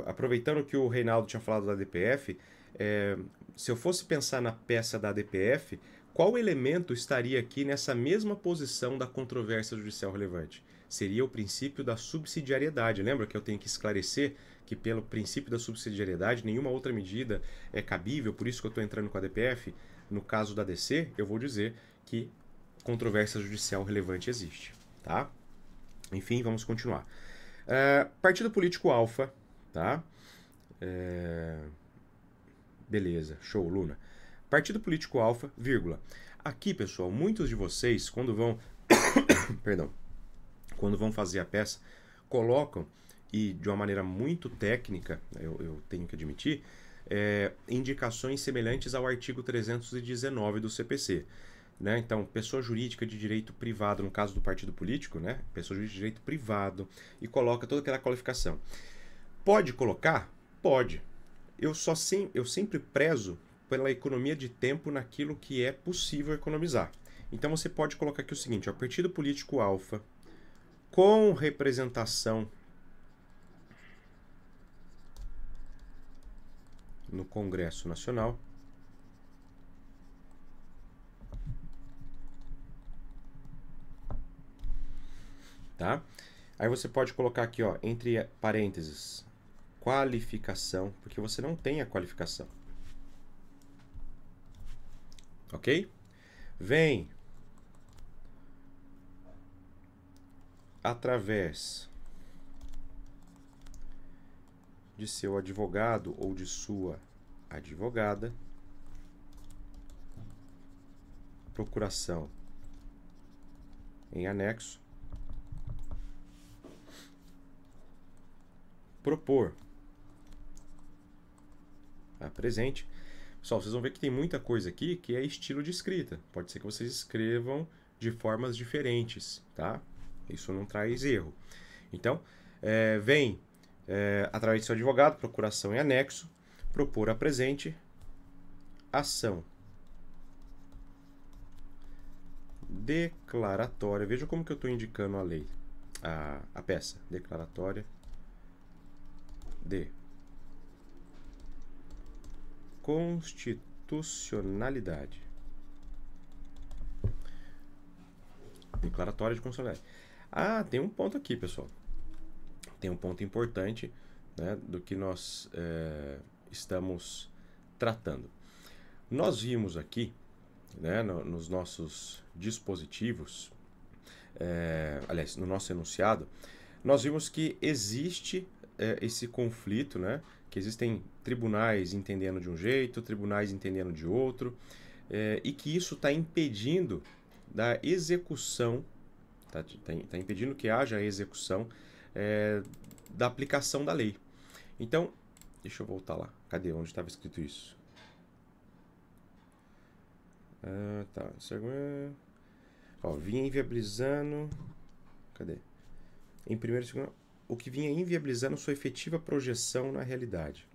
Aproveitando que o Reinaldo tinha falado da DPF, se eu fosse pensar na peça da DPF, qual elemento estaria aqui nessa mesma posição da controvérsia judicial relevante? Seria o princípio da subsidiariedade. Lembra que eu tenho que esclarecer que pelo princípio da subsidiariedade nenhuma outra medida é cabível, por isso que eu estou entrando com a DPF? No caso da DC, eu vou dizer que controvérsia judicial relevante existe. Tá? Enfim, vamos continuar. Partido político alfa. Tá? Beleza, show, Luna. Partido político alfa, vírgula. Aqui, pessoal, muitos de vocês, quando vão perdão, quando vão fazer a peça, colocam, e de uma maneira muito técnica, eu tenho que admitir, indicações semelhantes ao artigo 319 do CPC. Né? Então, pessoa jurídica de direito privado, no caso do partido político, né? Pessoa jurídica de direito privado, e coloca toda aquela qualificação. Pode colocar? Pode. Eu sempre prezo pela economia de tempo naquilo que é possível economizar. Então, você pode colocar aqui o seguinte, ó, partido político alfa, com representação no Congresso Nacional, tá? Aí você pode colocar aqui, ó, entre parênteses, qualificação, porque você não tem a qualificação. Ok? Vem através de seu advogado ou de sua advogada, procuração em anexo, propor a presente. Pessoal, vocês vão ver que tem muita coisa aqui que é estilo de escrita. Pode ser que vocês escrevam de formas diferentes, tá? Isso não traz erro. Então, vem através de seu advogado, procuração em anexo, propor a presente ação declaratória. Veja como que eu estou indicando a lei, a peça declaratória de constitucionalidade. Declaratória de constitucionalidade. Tem um ponto aqui, pessoal. Tem um ponto importante, né, do que nós estamos tratando. Nós vimos aqui, né, nos nossos dispositivos, aliás, no nosso enunciado, nós vimos que existe esse conflito, né, que existem tribunais entendendo de um jeito, tribunais entendendo de outro, e que isso está impedindo da execução, tá impedindo que haja a execução da aplicação da lei. Então, deixa eu voltar lá. Cadê? Onde estava escrito isso? Tá. Ó, vinha inviabilizando... Cadê? Em primeiro e segundo... O que vinha inviabilizando sua efetiva projeção na realidade.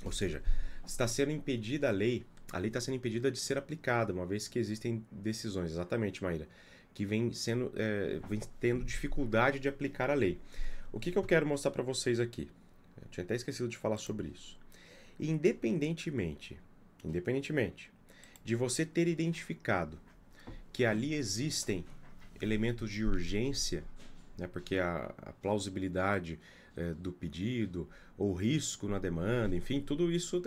Ou seja, está sendo impedida a lei está sendo impedida de ser aplicada, uma vez que existem decisões, exatamente, Maíra, que vem tendo dificuldade de aplicar a lei. O que eu quero mostrar para vocês aqui? Eu tinha até esquecido de falar sobre isso. Independentemente de você ter identificado que ali existem elementos de urgência, né, porque a plausibilidade do pedido, ou risco na demanda, enfim, tudo isso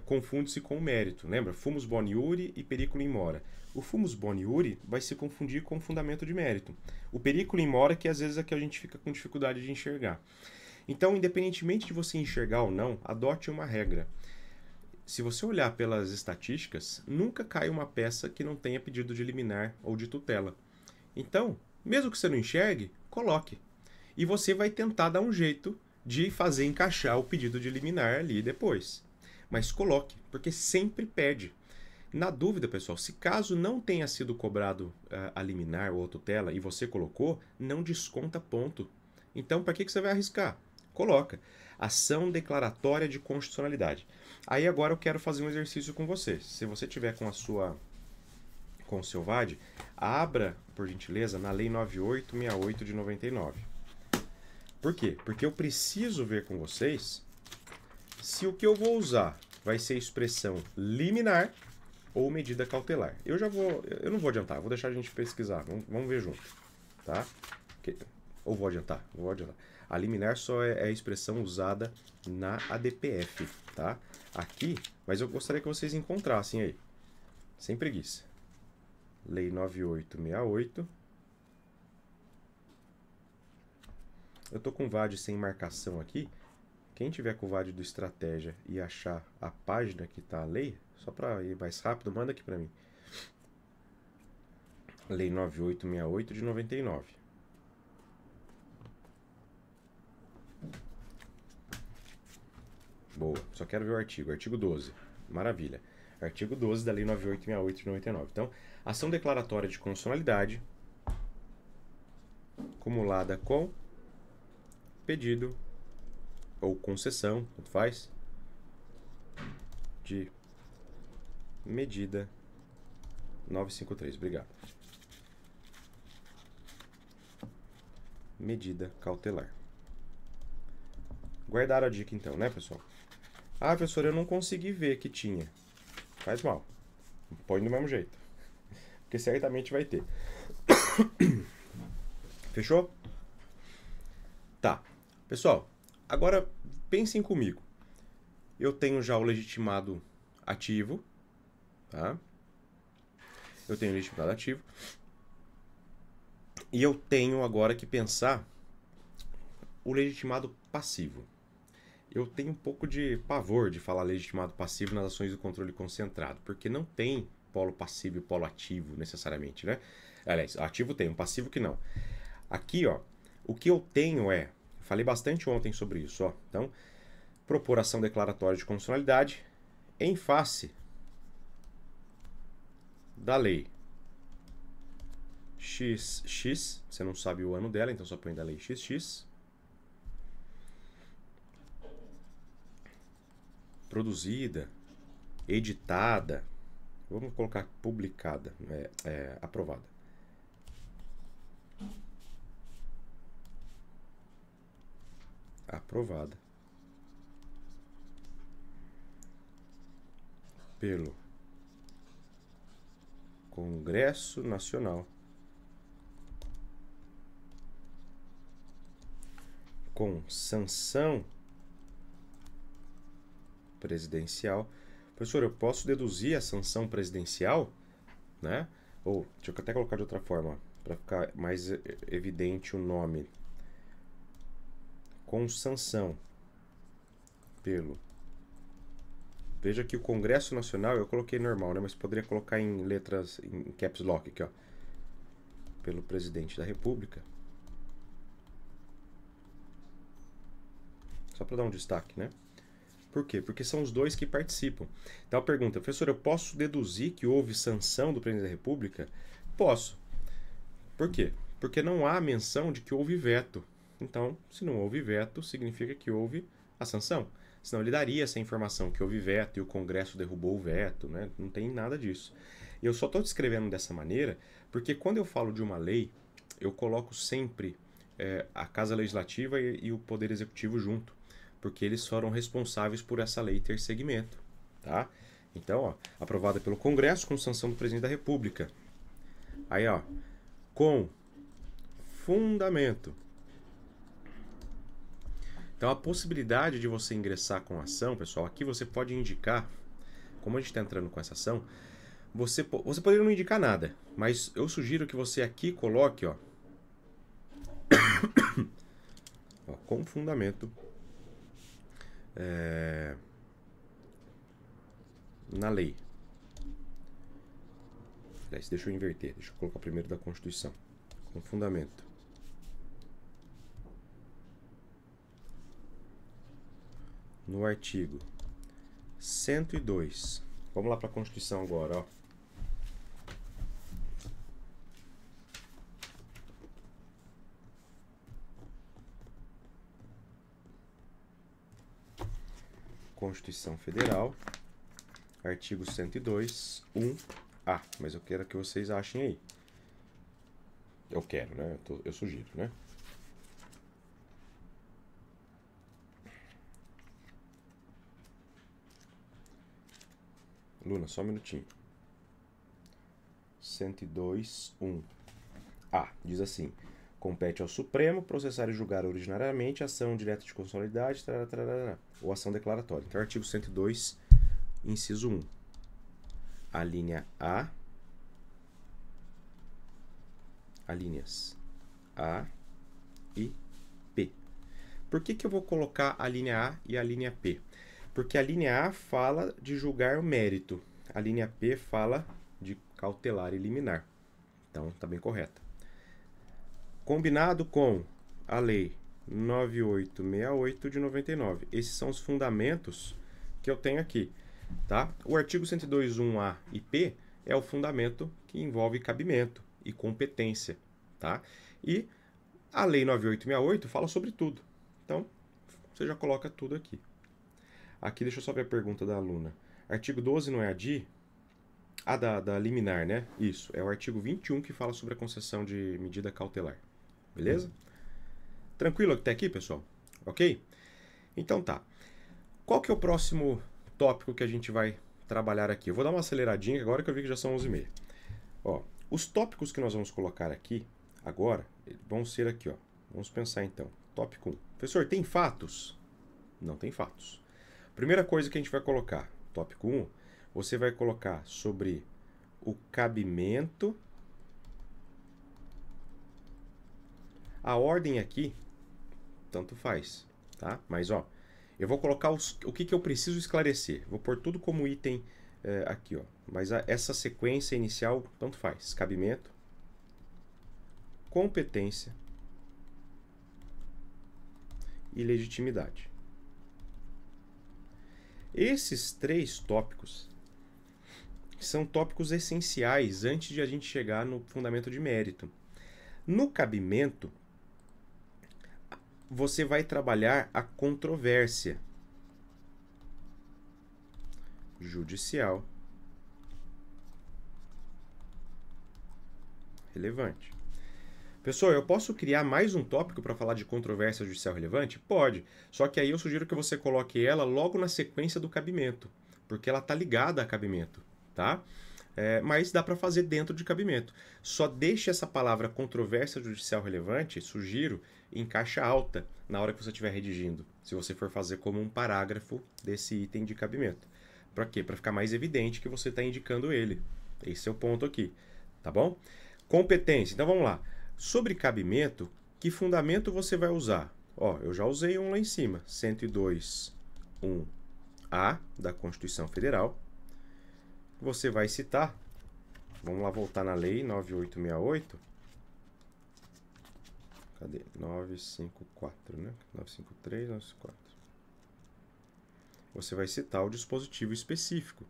confunde-se com o mérito. Lembra? Fumus boni iure e periculum in mora. O fumus boni iure vai se confundir com o fundamento de mérito. O periculum in mora que às vezes é que a gente fica com dificuldade de enxergar. Então, independentemente de você enxergar ou não, adote uma regra. Se você olhar pelas estatísticas, nunca cai uma peça que não tenha pedido de liminar ou de tutela. Então, mesmo que você não enxergue, coloque. E você vai tentar dar um jeito de fazer encaixar o pedido de liminar ali depois. Mas coloque, porque sempre pede. Na dúvida, pessoal, se caso não tenha sido cobrado a liminar ou a tutela e você colocou, não desconta ponto. Então, para que você vai arriscar? Coloca. Ação declaratória de constitucionalidade. Aí agora eu quero fazer um exercício com você. Se você tiver com o seu VAD, abra, por gentileza, na Lei 9868 de 99. Por quê? Porque eu preciso ver com vocês se o que eu vou usar vai ser expressão liminar ou medida cautelar. Eu não vou adiantar, vou deixar a gente pesquisar, vamos ver junto, tá? Ou vou adiantar? Vou adiantar. A liminar só é a expressão usada na ADPF, tá? Aqui, mas eu gostaria que vocês encontrassem aí, sem preguiça. Lei 9868. Eu tô com o VAD sem marcação aqui. Quem tiver com o VAD do Estratégia e achar a página que tá a lei, só para ir mais rápido, manda aqui para mim. Lei 9868 de 99. Boa, só quero ver o artigo. Artigo 12. Maravilha. Artigo 12 da Lei 9868 de 99. Então, ação declaratória de constitucionalidade acumulada com pedido ou concessão, tanto faz, de medida 953. Obrigado. Medida cautelar. Guardaram a dica então, né, pessoal? Ah, professor, eu não consegui ver que tinha. Faz mal. Põe do mesmo jeito. Porque certamente vai ter. Fechou? Tá. Pessoal, agora pensem comigo. Eu tenho já o legitimado ativo, tá? Eu tenho o legitimado ativo. E eu tenho agora que pensar o legitimado passivo. Eu tenho um pouco de pavor de falar legitimado passivo nas ações do controle concentrado, porque não tem polo passivo e polo ativo necessariamente, né? Aliás, ativo tem, um passivo que não. Aqui, ó, o que eu tenho falei bastante ontem sobre isso, ó. Então, propor ação declaratória de constitucionalidade em face da lei XX, você não sabe o ano dela, então só põe da lei XX, produzida, editada, vamos colocar publicada, aprovada. Aprovada pelo Congresso Nacional com sanção presidencial. Professor, eu posso deduzir a sanção presidencial, né? Ou, deixa eu até colocar de outra forma, para ficar mais evidente o nome. Com sanção pelo... Veja que o Congresso Nacional, eu coloquei normal, né? Mas poderia colocar em letras, em caps lock aqui, ó. Pelo Presidente da República. Só para dar um destaque, né? Por quê? Porque são os dois que participam. Então a pergunta, professor, eu posso deduzir que houve sanção do Presidente da República? Posso. Por quê? Porque não há menção de que houve veto. Então, se não houve veto, significa que houve a sanção. Senão ele daria essa informação que houve veto e o Congresso derrubou o veto, né? Não tem nada disso. Eu só estou descrevendo dessa maneira porque quando eu falo de uma lei, eu coloco sempre a Casa Legislativa e o Poder Executivo junto, porque eles foram responsáveis por essa lei ter segmento, tá? Então, ó, aprovada pelo Congresso com sanção do Presidente da República. Aí, ó, com fundamento. Então, a possibilidade de você ingressar com a ação, pessoal, aqui você pode indicar, como a gente está entrando com essa ação, você poderia não indicar nada, mas eu sugiro que você aqui coloque, ó, ó com fundamento na lei. Aliás, deixa eu inverter, deixa eu colocar primeiro da Constituição. com fundamento. No artigo 102. Vamos lá para a Constituição agora, ó. Constituição Federal, artigo 102, 1A. Mas eu quero que vocês achem aí. Eu quero, né? Eu sugiro, né? Luna, só um minutinho. 102, 1A. Diz assim: compete ao Supremo processar e julgar originariamente ação direta de constitucionalidade, ou ação declaratória. Então, artigo 102, inciso 1. A linha A, alíneas A e P. Por que eu vou colocar a linha A e a linha P? Porque a linha A fala de julgar o mérito, a linha P fala de cautelar e liminar. Então, está bem correta. Combinado com a Lei 9868 de 99. Esses são os fundamentos que eu tenho aqui, tá? O artigo 102.1A e P é o fundamento que envolve cabimento e competência, tá? E a Lei 9868 fala sobre tudo. Então, você já coloca tudo aqui. Aqui, deixa eu só ver a pergunta da aluna. Artigo 12 não é a de... Ah, da liminar, né? Isso, é o artigo 21 que fala sobre a concessão de medida cautelar. Beleza? Tranquilo até aqui, pessoal? Ok? Então tá. Qual que é o próximo tópico que a gente vai trabalhar aqui? Eu vou dar uma aceleradinha agora que eu vi que já são 11h30. Ó, os tópicos que nós vamos colocar aqui agora vão ser aqui, ó. Vamos pensar então. Tópico 1. Professor, tem fatos? Não tem fatos. Primeira coisa que a gente vai colocar, tópico 1, você vai colocar sobre o cabimento. A ordem aqui, tanto faz, tá? Mas, ó, eu vou colocar o que eu preciso esclarecer. Vou pôr tudo como item aqui, ó. Mas essa sequência inicial, tanto faz. Cabimento, competência e legitimidade. Esses 3 tópicos são tópicos essenciais antes de a gente chegar no fundamento de mérito. No cabimento, você vai trabalhar a controvérsia judicial relevante. Pessoal, eu posso criar mais um tópico para falar de controvérsia judicial relevante? Pode. Só que aí eu sugiro que você coloque ela logo na sequência do cabimento, porque ela está ligada a cabimento, tá? Mas dá para fazer dentro de cabimento. Só deixe essa palavra controvérsia judicial relevante, sugiro, em caixa alta na hora que você estiver redigindo, se você for fazer como um parágrafo desse item de cabimento. Para quê? Para ficar mais evidente que você está indicando ele. Esse é o ponto aqui, tá bom? Competência. Então vamos lá. Sobre cabimento, que fundamento você vai usar? Ó, eu já usei um lá em cima, 102.1A da Constituição Federal. Você vai citar, vamos lá voltar na lei 9868. Cadê? 954, né? 953, 954. Você vai citar o dispositivo específico.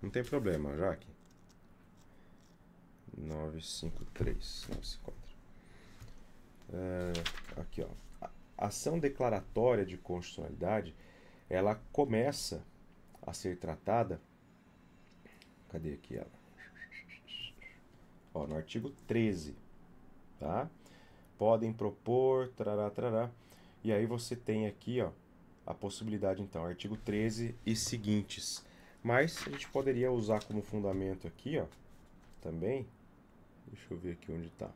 Não tem problema, Jaque. 953, 954. Aqui, ó. A ação declaratória de constitucionalidade, ela começa a ser tratada. Cadê aqui ela? Ó, no artigo 13, tá? Podem propor, trará, trará. E aí você tem aqui, ó, a possibilidade, então, artigo 13 e seguintes. Mas a gente poderia usar como fundamento aqui, ó, também. Deixa eu ver aqui onde está.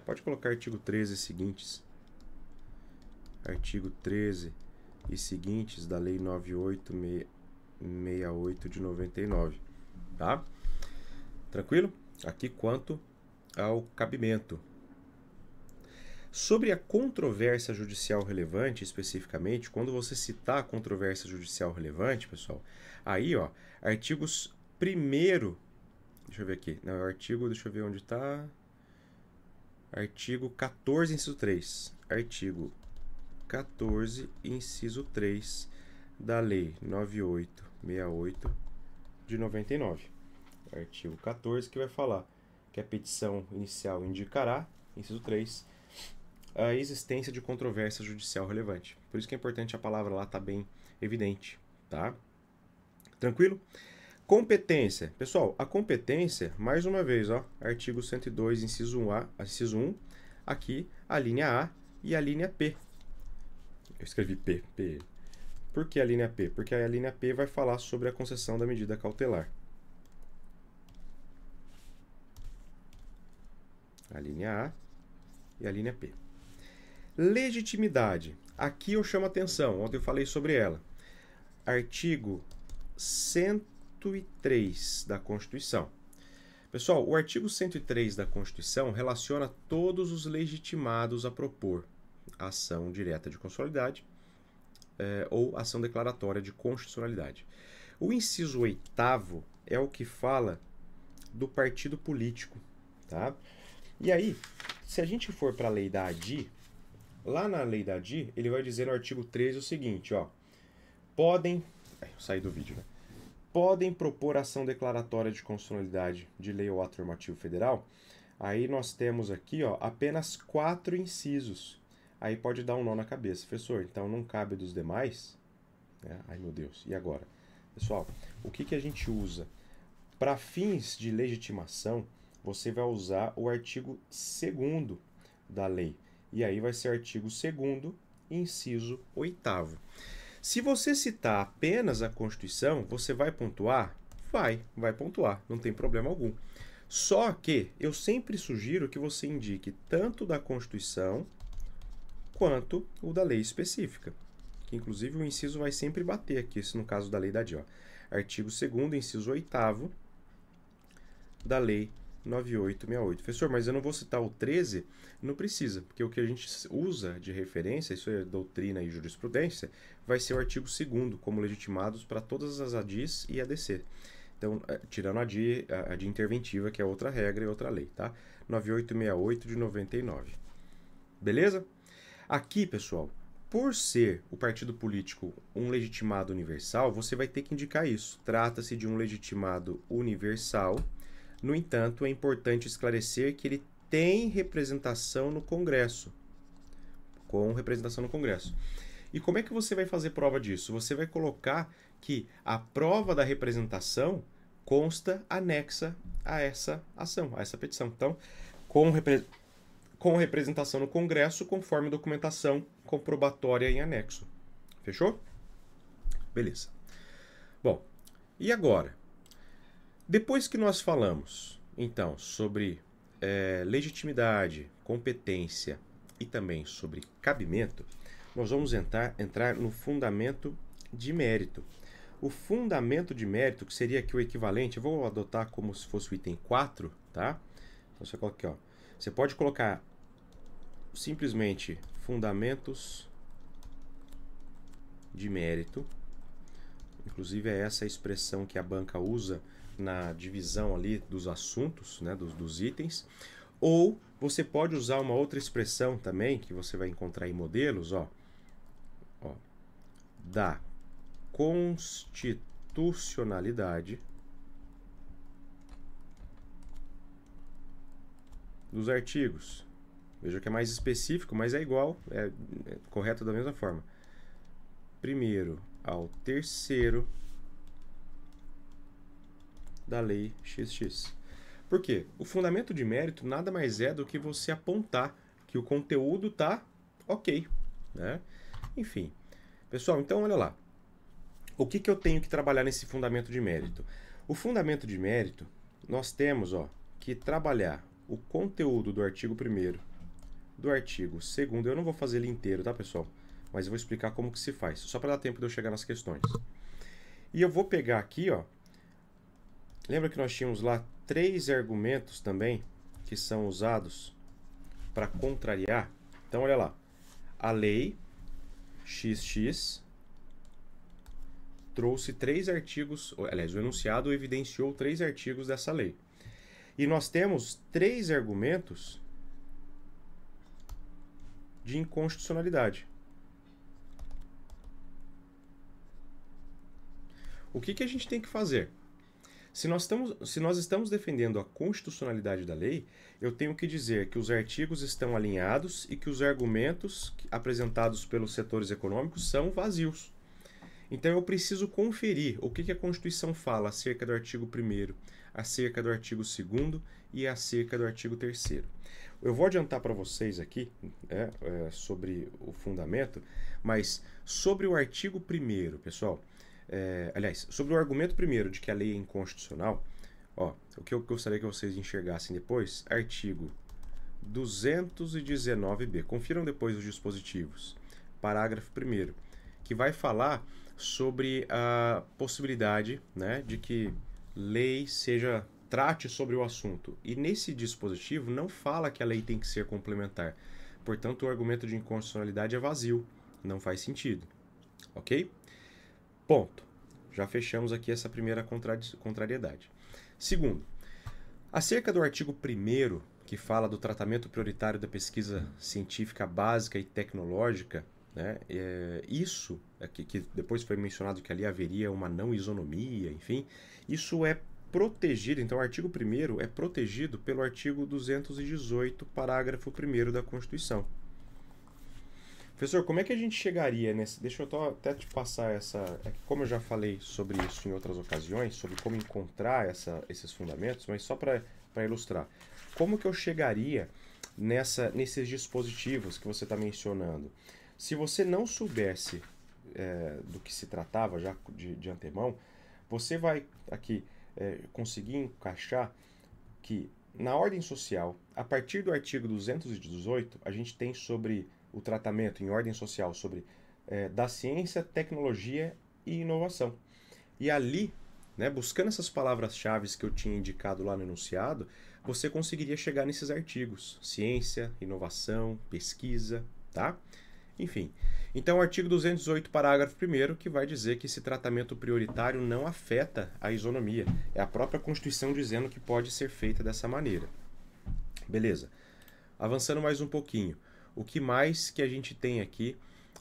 Pode colocar artigo 13 e seguintes. Artigo 13 e seguintes da Lei 9868 de 99. Tá? Tranquilo? Aqui quanto ao cabimento. Sobre a controvérsia judicial relevante, especificamente, quando você citar a controvérsia judicial relevante, pessoal, aí, ó, artigos 1º, deixa Deixa eu ver aqui. Não, é o artigo, deixa eu ver onde está. Artigo 14, inciso 3. Artigo 14, inciso 3 da Lei 9868 de 99. Artigo 14, que vai falar que a petição inicial indicará, inciso 3, a existência de controvérsia judicial relevante. Por isso que é importante a palavra lá estar bem evidente, tá? Tranquilo? Competência. Pessoal, a competência, mais uma vez, ó, artigo 102, inciso 1, aqui a linha A e a linha P. Eu escrevi P. Por que a linha P? Porque a linha P vai falar sobre a concessão da medida cautelar. A linha A e a linha P. Legitimidade. Aqui eu chamo atenção, ontem eu falei sobre ela. Artigo 103 da Constituição. Pessoal, o artigo 103 da Constituição relaciona todos os legitimados a propor ação direta de constitucionalidade ou ação declaratória de constitucionalidade. O inciso 8º é o que fala do partido político, tá? E aí, se a gente for para a lei da ADI, lá na lei da ADI, ele vai dizer no artigo 13 o seguinte, ó, podem, eu saí do vídeo, né? Podem propor ação declaratória de constitucionalidade de lei ou ato normativo federal. Aí nós temos aqui, ó, apenas 4 incisos. Aí pode dar um nó na cabeça. Professor, então não cabe dos demais? Ai, meu Deus, e agora? Pessoal, o que a gente usa? Para fins de legitimação, você vai usar o artigo 2º da lei. E aí vai ser artigo 2º, inciso 8º. Se você citar apenas a Constituição, você vai pontuar? Vai pontuar, não tem problema algum. Só que eu sempre sugiro que você indique tanto da Constituição quanto o da lei específica. Que inclusive o inciso vai sempre bater aqui, isso no caso da lei da ADI. Artigo 2º, inciso 8º da lei 9868. Professor, mas eu não vou citar o 13? Não precisa, porque o que a gente usa de referência, isso é doutrina e jurisprudência, vai ser o artigo 2º, como legitimados para todas as ADIs e ADC. Então, tirando a ADI interventiva, que é outra regra e outra lei, tá? 9868 de 99. Beleza? Aqui, pessoal, por ser o partido político um legitimado universal, você vai ter que indicar isso. Trata-se de um legitimado universal. No entanto, é importante esclarecer que ele tem representação no Congresso. Com representação no Congresso. E como é que você vai fazer prova disso? Você vai colocar que a prova da representação consta anexa a essa ação, a essa petição. Então, com representação no Congresso, conforme documentação comprobatória em anexo. Fechou? Beleza. Bom, e agora? Depois que nós falamos, então, sobre legitimidade, competência e também sobre cabimento, nós vamos entrar no fundamento de mérito. O fundamento de mérito, que seria aqui o equivalente, eu vou adotar como se fosse o item 4, tá? Então você coloca aqui, ó. Você pode colocar simplesmente fundamentos de mérito. Inclusive é essa a expressão que a banca usa na divisão ali dos assuntos, né, dos itens. Ou você pode usar uma outra expressão também, que você vai encontrar em modelos, ó, da constitucionalidade dos artigos. Veja que é mais específico, mas é igual, é correto da mesma forma. Primeiro ao terceiro da lei XX. Por quê? O fundamento de mérito nada mais é do que você apontar que o conteúdo está ok, né? Enfim. Pessoal, então olha lá. O que eu tenho que trabalhar nesse fundamento de mérito? O fundamento de mérito, nós temos que trabalhar o conteúdo do artigo 1º, do artigo 2º. Eu não vou fazer ele inteiro, tá, pessoal? Mas eu vou explicar como que se faz, só para dar tempo de eu chegar nas questões. E eu vou pegar aqui, ó. Lembra que nós tínhamos lá 3 argumentos também que são usados para contrariar? Então, olha lá. A lei XX trouxe 3 artigos, aliás, o enunciado evidenciou 3 artigos dessa lei. E nós temos 3 argumentos de inconstitucionalidade. O que a gente tem que fazer? Se nós estamos defendendo a constitucionalidade da lei, eu tenho que dizer que os artigos estão alinhados e que os argumentos apresentados pelos setores econômicos são vazios. Então eu preciso conferir o que a Constituição fala acerca do artigo 1º, acerca do artigo 2º e acerca do artigo 3º. Eu vou adiantar para vocês aqui sobre o fundamento, mas sobre o artigo 1º, pessoal, aliás, sobre o argumento primeiro de que a lei é inconstitucional, o que eu gostaria que vocês enxergassem depois, artigo 219b. Confiram depois os dispositivos. Parágrafo 1º, que vai falar sobre a possibilidade, né, de que lei trate sobre o assunto. E nesse dispositivo não fala que a lei tem que ser complementar. Portanto, o argumento de inconstitucionalidade é vazio. Não faz sentido. Ok? Ponto. Já fechamos aqui essa primeira contrariedade. Segundo, acerca do artigo 1º, que fala do tratamento prioritário da pesquisa científica básica e tecnológica, né, isso, que depois foi mencionado que ali haveria uma não isonomia, enfim, isso é protegido, então o artigo 1º é protegido pelo artigo 218, parágrafo 1º da Constituição. Professor, como é que a gente chegaria nesse... Deixa eu até te passar essa... Como eu já falei sobre isso em outras ocasiões, sobre como encontrar esses fundamentos, mas só para ilustrar. Como que eu chegaria nesses dispositivos que você está mencionando? Se você não soubesse do que se tratava já de antemão, você vai aqui conseguir encaixar que na ordem social, a partir do artigo 218, a gente tem sobre o tratamento em ordem social sobre da ciência, tecnologia e inovação. E ali, né, buscando essas palavras-chave que eu tinha indicado lá no enunciado, você conseguiria chegar nesses artigos. Ciência, inovação, pesquisa, tá? Enfim. Então, o artigo 218, parágrafo 1º, que vai dizer que esse tratamento prioritário não afeta a isonomia. É a própria Constituição dizendo que pode ser feita dessa maneira. Beleza. Avançando mais um pouquinho. O que mais que a gente tem aqui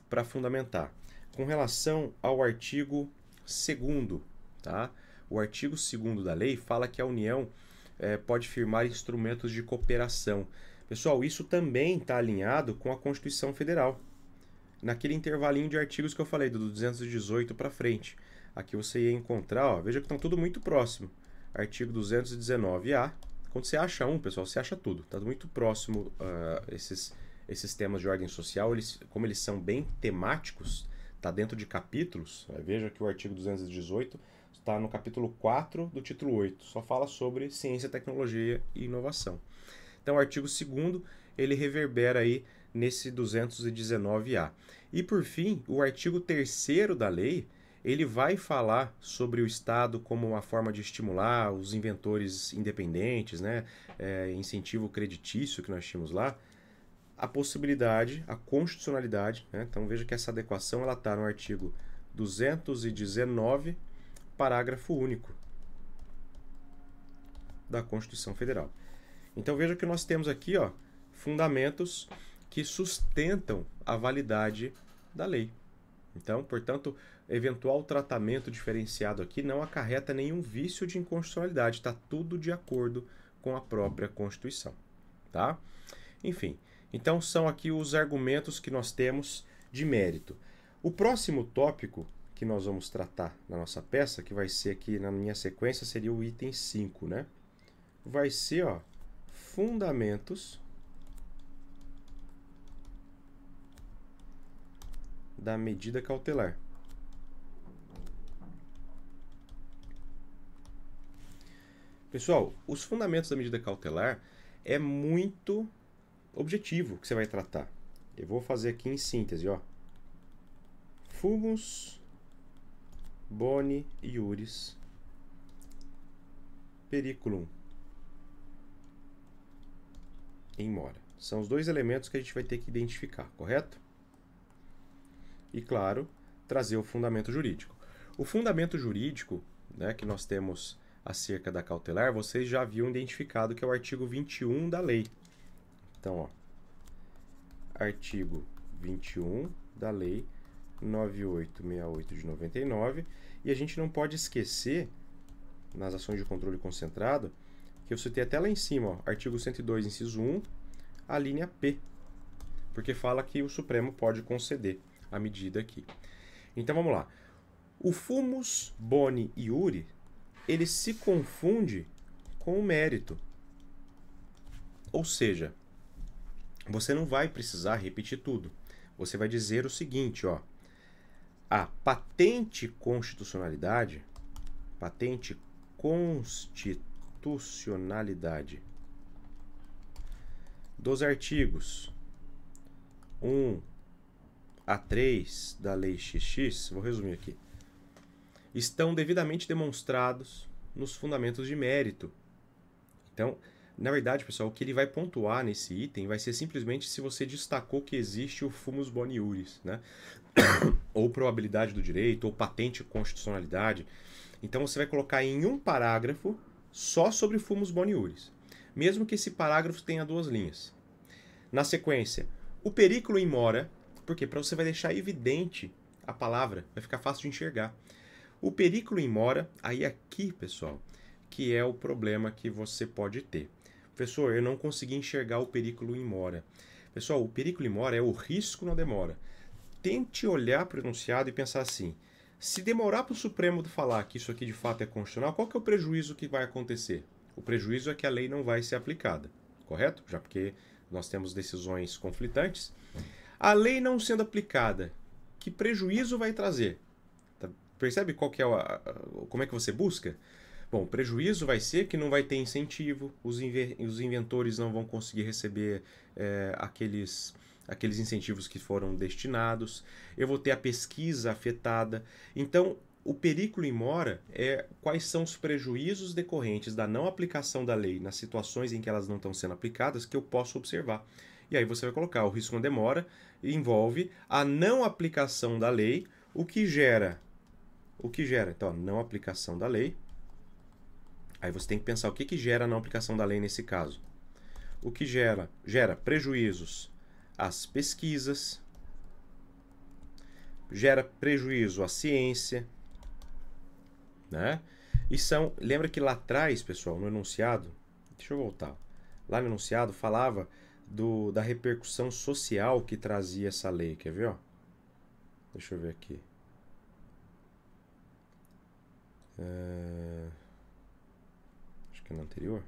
para fundamentar? Com relação ao artigo 2º, tá? O artigo 2º da lei fala que a União pode firmar instrumentos de cooperação. Pessoal, isso também está alinhado com a Constituição Federal. Naquele intervalinho de artigos que eu falei, do 218 para frente. Aqui você ia encontrar, veja que estão tudo muito próximo. Artigo 219A. Quando você acha um, pessoal, você acha tudo. Está muito próximo esses temas de ordem social, como eles são bem temáticos, está dentro de capítulos. Veja que o artigo 218 está no capítulo 4 do título 8. Só fala sobre ciência, tecnologia e inovação. Então, o artigo 2º, ele reverbera aí nesse 219A. E, por fim, o artigo 3º da lei, ele vai falar sobre o Estado como uma forma de estimular os inventores independentes, né? Incentivo creditício que nós tínhamos lá, a possibilidade, a constitucionalidade, né? Então veja que essa adequação está no artigo 219, parágrafo único da Constituição Federal. Então veja que nós temos aqui fundamentos que sustentam a validade da lei. Então, portanto, eventual tratamento diferenciado aqui não acarreta nenhum vício de inconstitucionalidade, está tudo de acordo com a própria Constituição. Tá? Enfim, então são aqui os argumentos que nós temos de mérito. O próximo tópico que nós vamos tratar na nossa peça, que vai ser aqui na minha sequência, seria o item 5, né? Vai ser, fundamentos da medida cautelar. Pessoal, os fundamentos da medida cautelar é muito objetivo que você vai tratar. Eu vou fazer aqui em síntese, Fumus boni iuris periculum in mora. São os dois elementos que a gente vai ter que identificar, correto? E, claro, trazer o fundamento jurídico. O fundamento jurídico, né, que nós temos acerca da cautelar, vocês já haviam identificado que é o artigo 21 da lei. Então, ó, artigo 21 da lei 9868 de 99, e a gente não pode esquecer, nas ações de controle concentrado, que eu citei até lá em cima, ó, artigo 102, inciso 1, a linha P, porque fala que o Supremo pode conceder a medida aqui. Então vamos lá. O fumus boni iure, ele se confunde com o mérito. Ou seja, você não vai precisar repetir tudo. Você vai dizer o seguinte, ó, a patente constitucionalidade dos artigos 1 a 3 da Lei XX, vou resumir aqui, estão devidamente demonstrados nos fundamentos de mérito. Então, na verdade, pessoal, o que ele vai pontuar nesse item vai ser simplesmente se você destacou que existe o fumus boni iuris, né? Ou probabilidade do direito, ou patente constitucionalidade. Então, você vai colocar em um parágrafo só sobre fumus boni iuris, mesmo que esse parágrafo tenha 2 linhas. Na sequência, o periculum in mora, porque para você vai deixar evidente a palavra, vai ficar fácil de enxergar. O periculum in mora, aí aqui, pessoal, que é o problema que você pode ter. Professor, eu não consegui enxergar o periculum in mora. Pessoal, o periculum in mora é o risco na demora. Tente olhar para o enunciado e pensar assim, se demorar para o Supremo falar que isso aqui de fato é constitucional, qual que é o prejuízo que vai acontecer? O prejuízo é que a lei não vai ser aplicada, correto? Já porque nós temos decisões conflitantes. A lei não sendo aplicada, que prejuízo vai trazer? Percebe qual que é como é que você busca? Bom, o prejuízo vai ser que não vai ter incentivo, os inventores não vão conseguir receber aqueles incentivos que foram destinados, eu vou ter a pesquisa afetada. Então, o periculum in mora é quais são os prejuízos decorrentes da não aplicação da lei nas situações em que elas não estão sendo aplicadas que eu posso observar. E aí você vai colocar o risco na demora, envolve a não aplicação da lei, o que gera, então, a não aplicação da lei. Aí você tem que pensar o que gera a não aplicação da lei nesse caso. O que gera prejuízos às pesquisas, gera prejuízo à ciência, né? E lembra que lá atrás, pessoal, no enunciado, deixa eu voltar, lá no enunciado falava da repercussão social que trazia essa lei, quer ver, ó? Deixa eu ver aqui. Acho que é no anterior.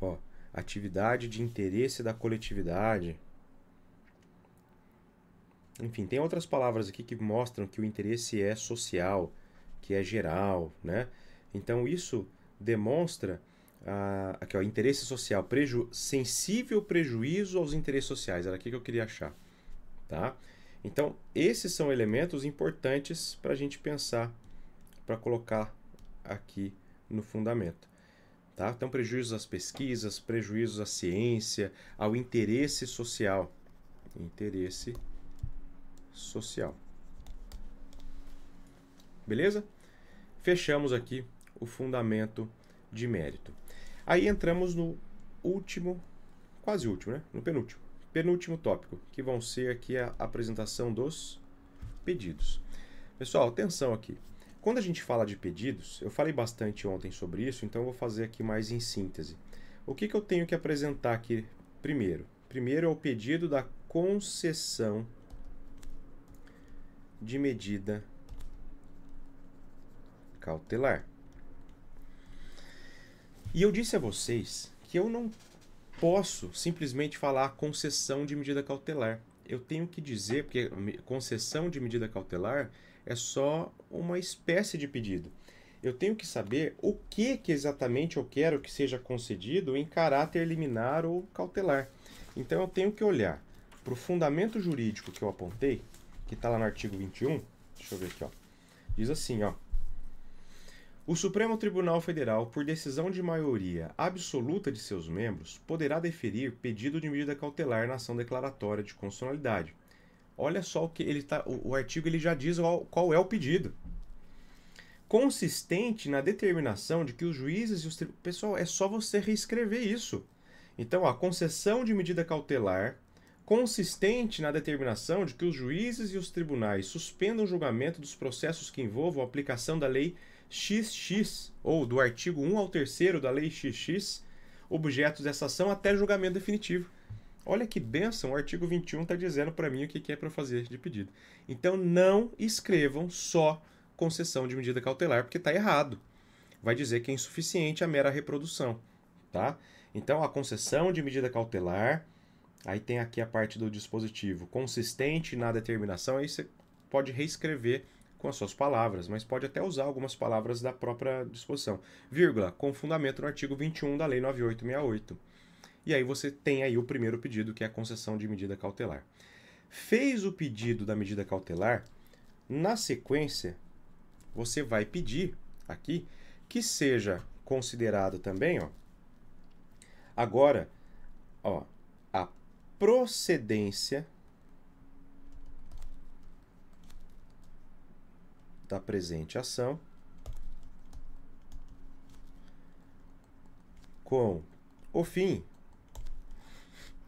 Ó, atividade de interesse da coletividade. Enfim, tem outras palavras aqui que mostram que o interesse é social, que é geral, né? Então isso demonstra aqui, ó, interesse social, sensível prejuízo aos interesses sociais. Era aqui que eu queria achar, tá? Então, esses são elementos importantes para a gente pensar, para colocar aqui no fundamento. Tá? Então, prejuízos às pesquisas, prejuízos à ciência, ao interesse social. Interesse social. Beleza? Fechamos aqui o fundamento de mérito. Aí entramos no último, quase último, né? No penúltimo tópico, que vão ser aqui a apresentação dos pedidos. Pessoal, atenção aqui. Quando a gente fala de pedidos, eu falei bastante ontem sobre isso, então eu vou fazer aqui mais em síntese. O que eu tenho que apresentar aqui primeiro? Primeiro é o pedido da concessão de medida cautelar. E eu disse a vocês que eu não posso simplesmente falar concessão de medida cautelar. Eu tenho que dizer, porque concessão de medida cautelar é só uma espécie de pedido. Eu tenho que saber o que exatamente eu quero que seja concedido em caráter liminar ou cautelar. Então eu tenho que olhar para o fundamento jurídico que eu apontei, que está lá no artigo 21, deixa eu ver aqui, ó. Diz assim, ó. O Supremo Tribunal Federal, por decisão de maioria absoluta de seus membros, poderá deferir pedido de medida cautelar na ação declaratória de constitucionalidade, Olha só o que ele tá, o artigo ele já diz qual é o pedido. Consistente na determinação de que os juízes e os tribunais... Pessoal, é só você reescrever isso. Então, a concessão de medida cautelar consistente na determinação de que os juízes e os tribunais suspendam o julgamento dos processos que envolvam a aplicação da lei XX, ou do artigo 1 ao 3º da lei XX, objetos dessa ação até julgamento definitivo. Olha que bênção, o artigo 21 está dizendo para mim o que é para fazer de pedido. Então, não escrevam só concessão de medida cautelar, porque está errado. Vai dizer que é insuficiente a mera reprodução, tá? Então, a concessão de medida cautelar, aí tem aqui a parte do dispositivo, consistente na determinação, aí você pode reescrever com as suas palavras, mas pode até usar algumas palavras da própria disposição. Vírgula, com fundamento no artigo 21 da Lei 9868. E aí você tem aí o primeiro pedido, que é a concessão de medida cautelar. Fez o pedido da medida cautelar, na sequência, você vai pedir aqui que seja considerado também, ó, agora, ó, a procedência da presente ação com o fim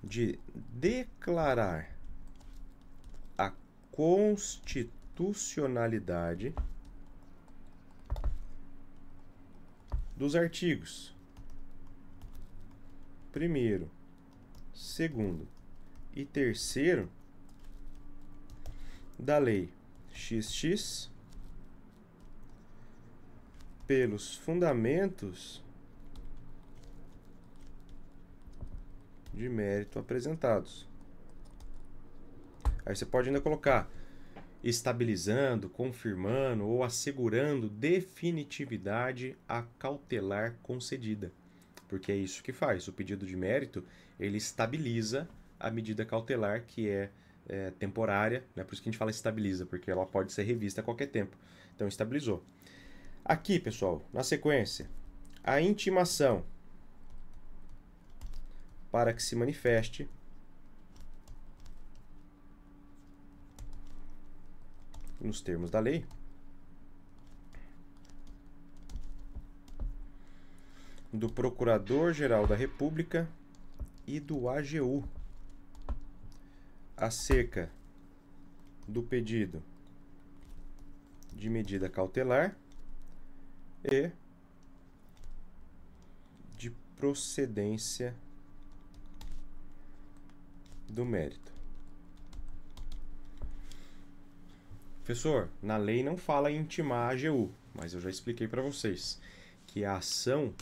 de declarar a constitucionalidade dos artigos 1º, 2º e 3º da Lei XX pelos fundamentos de mérito apresentados. Aí você pode ainda colocar estabilizando, confirmando ou assegurando definitividade à cautelar concedida. Porque é isso que faz. O pedido de mérito, ele estabiliza a medida cautelar, que é temporária, né? Por isso que a gente fala estabiliza, porque ela pode ser revista a qualquer tempo. Então, estabilizou. Aqui, pessoal, na sequência, a intimação para que se manifeste nos termos da lei do Procurador-Geral da República e do AGU acerca do pedido de medida cautelar e de procedência do mérito. Professor, na lei não fala em intimar a AGU, mas eu já expliquei para vocês que a ação,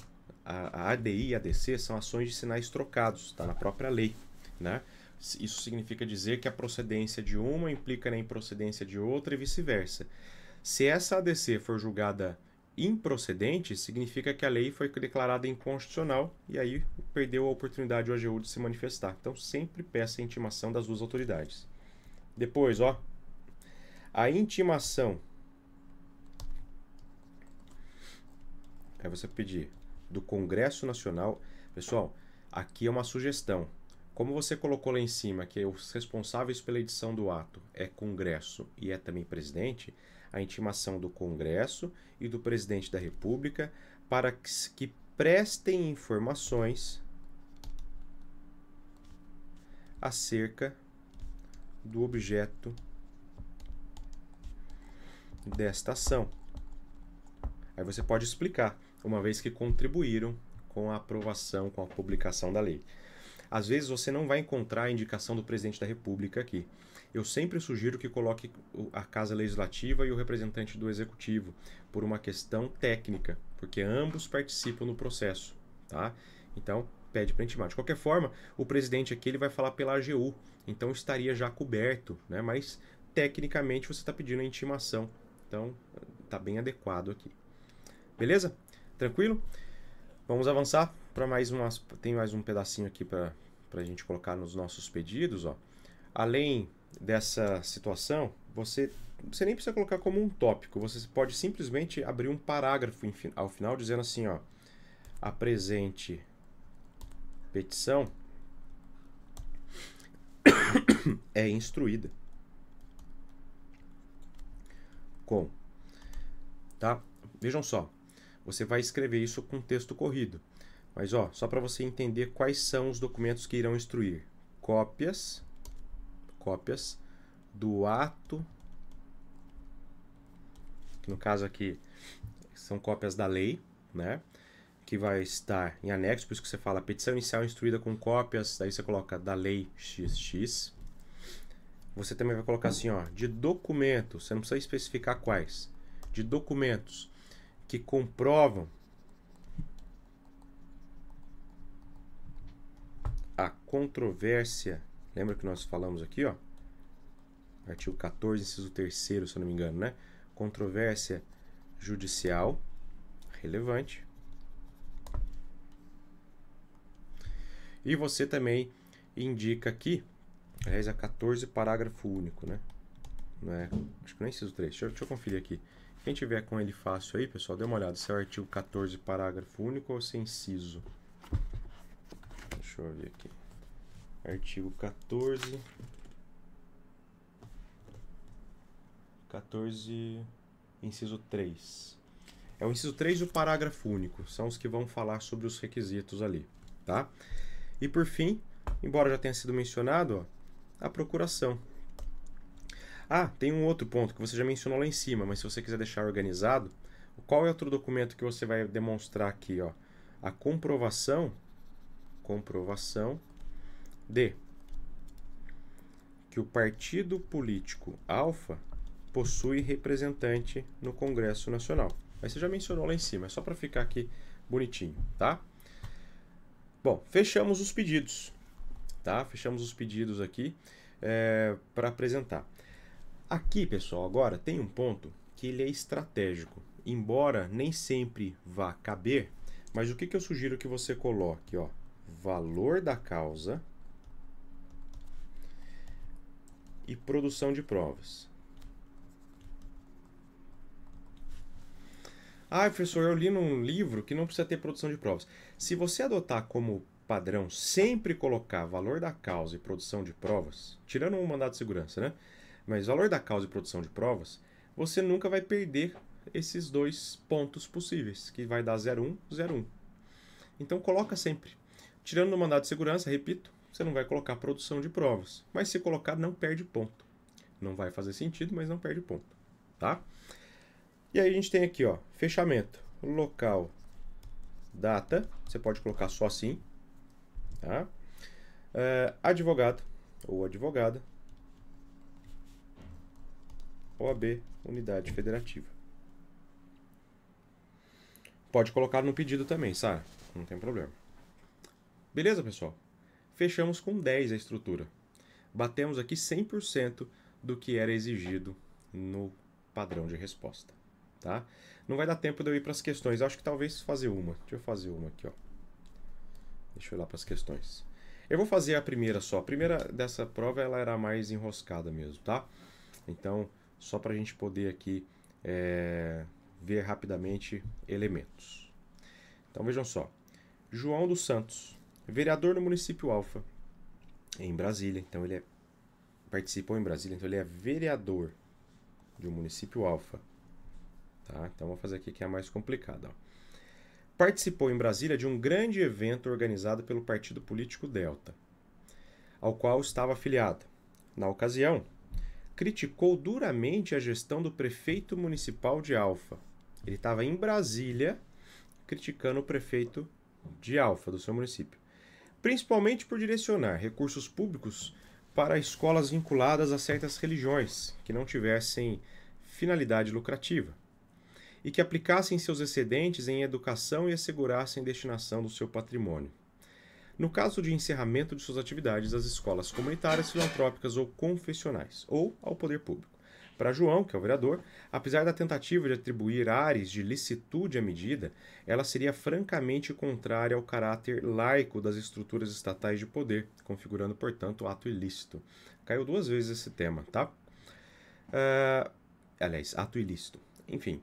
a ADI e a ADC são ações de sinais trocados, está na própria lei, né? Isso significa dizer que a procedência de uma implica na improcedência de outra e vice-versa. Se essa ADC for julgada improcedente, significa que a lei foi declarada inconstitucional e aí perdeu a oportunidade do AGU de se manifestar. Então, sempre peça a intimação das duas autoridades. Depois, ó, a intimação. Aí você pedir do Congresso Nacional. Pessoal, aqui é uma sugestão. Como você colocou lá em cima que os responsáveis pela edição do ato é Congresso e é também presidente, a intimação do Congresso e do Presidente da República para que prestem informações acerca do objeto desta ação. Aí você pode explicar, uma vez que contribuíram com a aprovação, com a publicação da lei. Às vezes você não vai encontrar a indicação do Presidente da República aqui. Eu sempre sugiro que coloque a Casa Legislativa e o representante do Executivo, por uma questão técnica, porque ambos participam no processo, tá? Então, pede para intimar. De qualquer forma, o presidente aqui ele vai falar pela AGU, então estaria já coberto, né? Mas, tecnicamente, você está pedindo a intimação, então está bem adequado aqui. Beleza? Tranquilo? Vamos avançar para mais umas... Tem mais um pedacinho aqui para a gente colocar nos nossos pedidos, ó. Além dessa situação, você nem precisa colocar como um tópico, você pode simplesmente abrir um parágrafo ao final dizendo assim, ó, a presente petição é instruída. com. Tá? Vejam só, você vai escrever isso com texto corrido. Mas ó, só para você entender quais são os documentos que irão instruir. Cópias do ato, que no caso aqui são cópias da lei, né? Que vai estar em anexo, por isso que você fala petição inicial instruída com cópias, daí você coloca da lei XX. Você também vai colocar assim, ó, de documentos, você não precisa especificar quais, de documentos que comprovam a controvérsia, lembra que nós falamos aqui, ó, artigo 14, inciso 3º, se eu não me engano, né? Controvérsia judicial relevante. E você também indica aqui, aliás, é 14, parágrafo único, né? Não é, acho que não é inciso 3. Deixa eu conferir aqui. Quem tiver com ele fácil aí, pessoal, dê uma olhada se é o artigo 14, parágrafo único ou se é inciso. Deixa eu ver aqui. Artigo 14, inciso 3. É o inciso 3 e o parágrafo único. São os que vão falar sobre os requisitos ali, tá? E por fim, embora já tenha sido mencionado, ó, a procuração. Ah, tem um outro ponto que você já mencionou lá em cima, mas se você quiser deixar organizado, qual é outro documento que você vai demonstrar aqui, ó? A comprovação de que o partido político alfa possui representante no Congresso Nacional. Mas você já mencionou lá em cima, é só para ficar aqui bonitinho, tá? Bom, fechamos os pedidos, tá? Fechamos os pedidos aqui para apresentar. Aqui, pessoal, agora tem um ponto que ele é estratégico. Embora nem sempre vá caber, mas o que eu sugiro que você coloque, ó? Valor da causa e produção de provas. Ah, professor, eu li num livro que não precisa ter produção de provas. Se você adotar como padrão sempre colocar valor da causa e produção de provas, tirando um mandado de segurança, né? Mas valor da causa e produção de provas, você nunca vai perder esses dois pontos possíveis, que vai dar 0,1, 0,1. Então coloca sempre. Tirando no mandado de segurança, repito, você não vai colocar produção de provas. Mas se colocar, não perde ponto. Não vai fazer sentido, mas não perde ponto. Tá? E aí a gente tem aqui, ó, fechamento. Local, data, você pode colocar só assim. Tá? Advogado ou advogada. OAB, Unidade Federativa. Pode colocar no pedido também, Sara. Não tem problema. Beleza, pessoal? Fechamos com 10 a estrutura. Batemos aqui 100% do que era exigido no padrão de resposta. Tá? Não vai dar tempo de eu ir para as questões. Eu acho que talvez fazer uma. Deixa eu fazer uma aqui, ó. Deixa eu ir lá para as questões. Eu vou fazer a primeira só. A primeira dessa prova ela era mais enroscada mesmo, tá? Então, só para a gente poder aqui ver rapidamente elementos. Então, vejam só. João dos Santos, vereador no município Alfa, em Brasília. Então, ele participou em Brasília, então ele é vereador de um município Alfa. Tá? Então, vou fazer aqui que é a mais complicada. Ó. Participou em Brasília de um grande evento organizado pelo partido político Delta, ao qual estava afiliado. Na ocasião, criticou duramente a gestão do prefeito municipal de Alfa. Ele estava em Brasília criticando o prefeito de Alfa, do seu município, principalmente por direcionar recursos públicos para escolas vinculadas a certas religiões que não tivessem finalidade lucrativa e que aplicassem seus excedentes em educação e assegurassem destinação do seu patrimônio. No caso de encerramento de suas atividades às escolas comunitárias, filantrópicas ou confessionais, ou ao poder público. Para João, que é o vereador, apesar da tentativa de atribuir ares de licitude à medida, ela seria francamente contrária ao caráter laico das estruturas estatais de poder, configurando, portanto, ato ilícito. Caiu 2 vezes esse tema, tá? Aliás, ato ilícito. Enfim.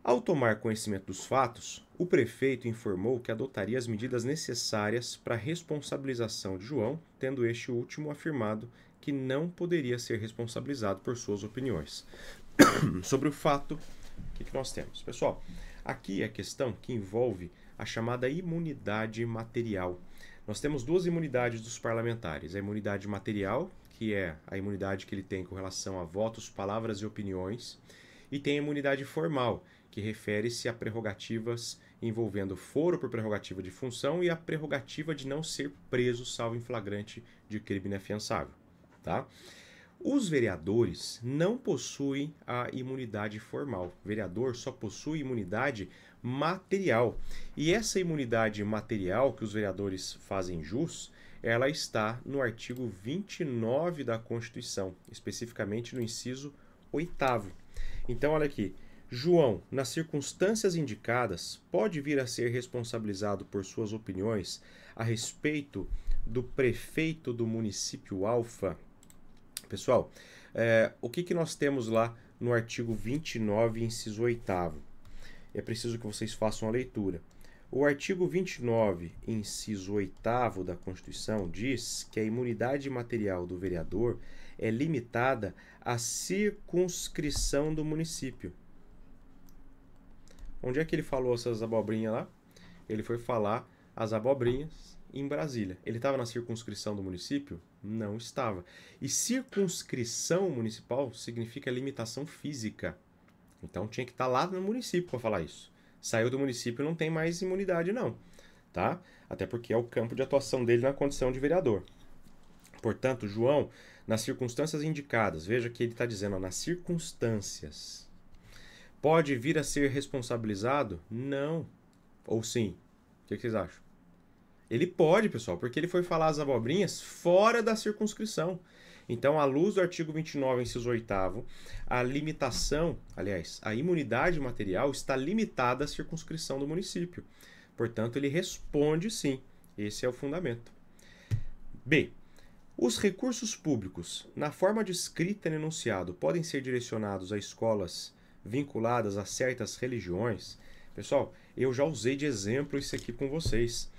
Ao tomar conhecimento dos fatos, o prefeito informou que adotaria as medidas necessárias para a responsabilização de João, tendo este último afirmado que não poderia ser responsabilizado por suas opiniões. sobre o fato, o que nós temos? Pessoal, aqui é a questão que envolve a chamada imunidade material. Nós temos duas imunidades dos parlamentares. A imunidade material, que é a imunidade que ele tem com relação a votos, palavras e opiniões, e tem a imunidade formal, que refere-se a prerrogativas envolvendo foro por prerrogativa de função e a prerrogativa de não ser preso salvo em flagrante de crime inafiançável. Tá? Os vereadores não possuem a imunidade formal. O vereador só possui imunidade material. E essa imunidade material que os vereadores fazem jus, ela está no artigo 29 da Constituição, especificamente no inciso 8º. Então, olha aqui. João, nas circunstâncias indicadas, pode vir a ser responsabilizado por suas opiniões a respeito do prefeito do município Alfa. Pessoal, o que nós temos lá no artigo 29, inciso 8º? É preciso que vocês façam a leitura. O artigo 29, inciso 8º da Constituição diz que a imunidade material do vereador é limitada à circunscrição do município. Onde é que ele falou essas abobrinhas lá? Ele foi falar as abobrinhas em Brasília. Ele estava na circunscrição do município? Não estava. E circunscrição municipal significa limitação física. Então tinha que estar lá no município para falar isso. Saiu do município não tem mais imunidade não. Tá? Até porque é o campo de atuação dele na condição de vereador. Portanto, João, nas circunstâncias indicadas, veja que ele está dizendo, ó, nas circunstâncias... Pode vir a ser responsabilizado? Não. Ou sim? O que vocês acham? Ele pode, pessoal, porque ele foi falar as abobrinhas fora da circunscrição. Então, à luz do artigo 29, inciso 8º, a limitação, aliás, a imunidade material está limitada à circunscrição do município. Portanto, ele responde sim. Esse é o fundamento. B. Os recursos públicos, na forma descrita no enunciado, podem ser direcionados a escolas vinculadas a certas religiões. Pessoal, eu já usei de exemplo isso aqui com vocês.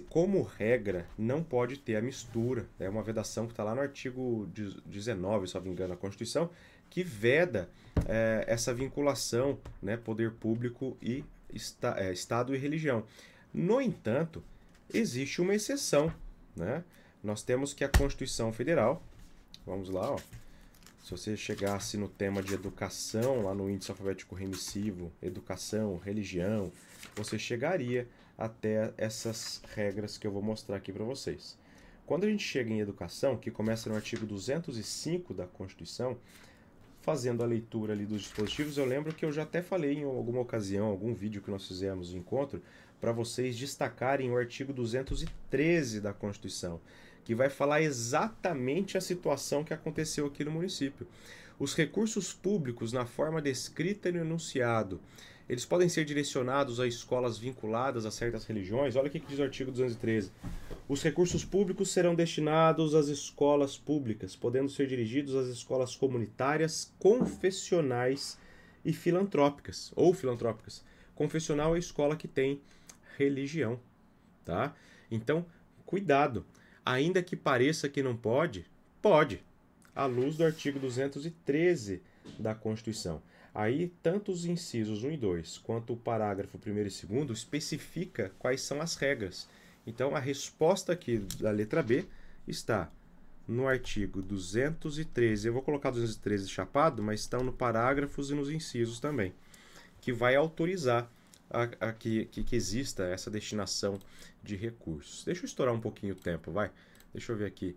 Como regra, não pode ter a mistura. É uma vedação que está lá no artigo 19, se não me engano, da Constituição, que veda essa vinculação, né, poder público e Estado e religião. No entanto, existe uma exceção. Né? Nós temos que a Constituição Federal, vamos lá, ó, se você chegasse no tema de educação, lá no índice alfabético remissivo, educação, religião, você chegaria até essas regras que eu vou mostrar aqui para vocês. Quando a gente chega em educação, que começa no artigo 205 da Constituição, fazendo a leitura ali dos dispositivos, eu lembro que eu já até falei em alguma ocasião, algum vídeo que nós fizemos de encontro, para vocês destacarem o artigo 213 da Constituição, que vai falar exatamente a situação que aconteceu aqui no município. Os recursos públicos, na forma descrita no enunciado, eles podem ser direcionados a escolas vinculadas a certas religiões. Olha o que diz o artigo 213. Os recursos públicos serão destinados às escolas públicas, podendo ser dirigidos às escolas comunitárias, confessionais e filantrópicas, ou filantrópicas. Confessional é a escola que tem religião, tá? Então, cuidado. Ainda que pareça que não pode, pode, à luz do artigo 213 da Constituição. Aí, tanto os incisos 1 e 2, quanto o parágrafo 1º e 2º, especifica quais são as regras. Então, a resposta aqui da letra B está no artigo 213. Eu vou colocar 213 chapado, mas estão no parágrafos e nos incisos também, que vai autorizar que exista essa destinação de recursos. Deixa eu estourar um pouquinho o tempo, vai. Deixa eu ver aqui.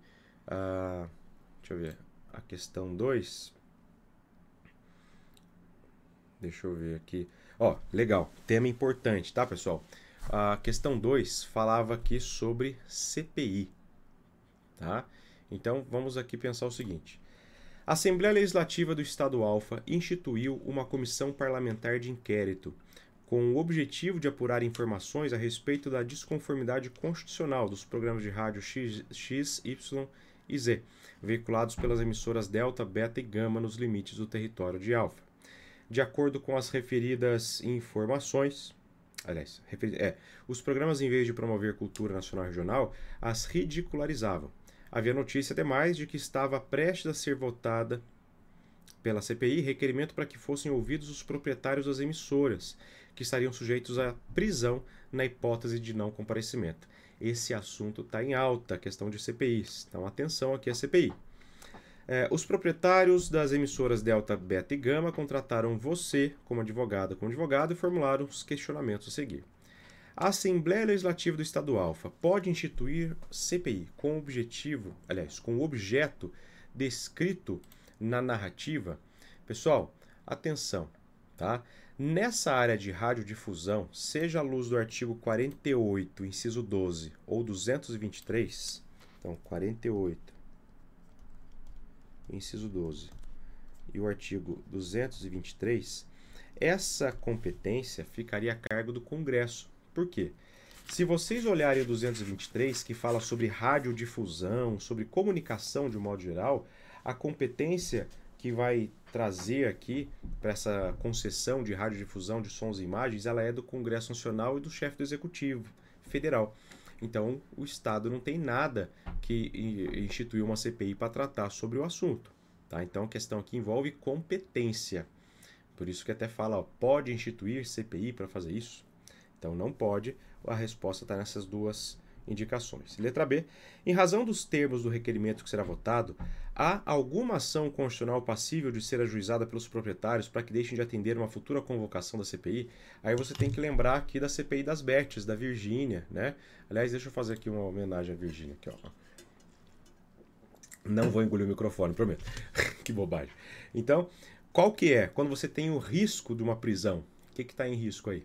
Deixa eu ver. A questão 2. Deixa eu ver aqui. Ó, legal. Tema importante, tá, pessoal? A questão 2 falava aqui sobre CPI. Tá? Então, vamos aqui pensar o seguinte. A Assembleia Legislativa do Estado Alfa instituiu uma comissão parlamentar de inquérito com o objetivo de apurar informações a respeito da desconformidade constitucional dos programas de rádio X, Y e Z, veiculados pelas emissoras Delta, Beta e Gama nos limites do território de Alfa. De acordo com as referidas informações, os programas, em vez de promover cultura nacional e regional, as ridicularizavam. Havia notícia, ademais, de que estava prestes a ser votada pela CPI requerimento para que fossem ouvidos os proprietários das emissoras, que estariam sujeitos à prisão na hipótese de não comparecimento. Esse assunto está em alta, a questão de CPIs. Então, atenção aqui à CPI. Os proprietários das emissoras Delta, Beta e Gama contrataram você como advogado e formularam os questionamentos a seguir. A Assembleia Legislativa do Estado do Alfa pode instituir CPI com o objeto descrito na narrativa? Pessoal, atenção, tá? Nessa área de radiodifusão, seja à luz do artigo 48, inciso 12, ou 223, então 48, inciso 12, e o artigo 223, essa competência ficaria a cargo do Congresso. Por quê? Se vocês olharem o 223, que fala sobre radiodifusão, sobre comunicação de um modo geral, a competência que vai trazer aqui para essa concessão de radiodifusão de sons e imagens, ela é do Congresso Nacional e do chefe do Executivo Federal. Então, o Estado não tem nada que instituir uma CPI para tratar sobre o assunto. Tá? Então, a questão aqui envolve competência. Por isso que até fala, ó, pode instituir CPI para fazer isso? Então, não pode. A resposta está nessas duas indicações. Letra B. Em razão dos termos do requerimento que será votado, há alguma ação constitucional passível de ser ajuizada pelos proprietários para que deixem de atender uma futura convocação da CPI? Aí você tem que lembrar aqui da CPI das Bets, da Virgínia, né? Aliás, deixa eu fazer aqui uma homenagem à Virgínia. Aqui, ó. Não vou engolir o microfone, prometo. Que bobagem. Então, qual que é? Quando você tem o risco de uma prisão, o que está em risco aí?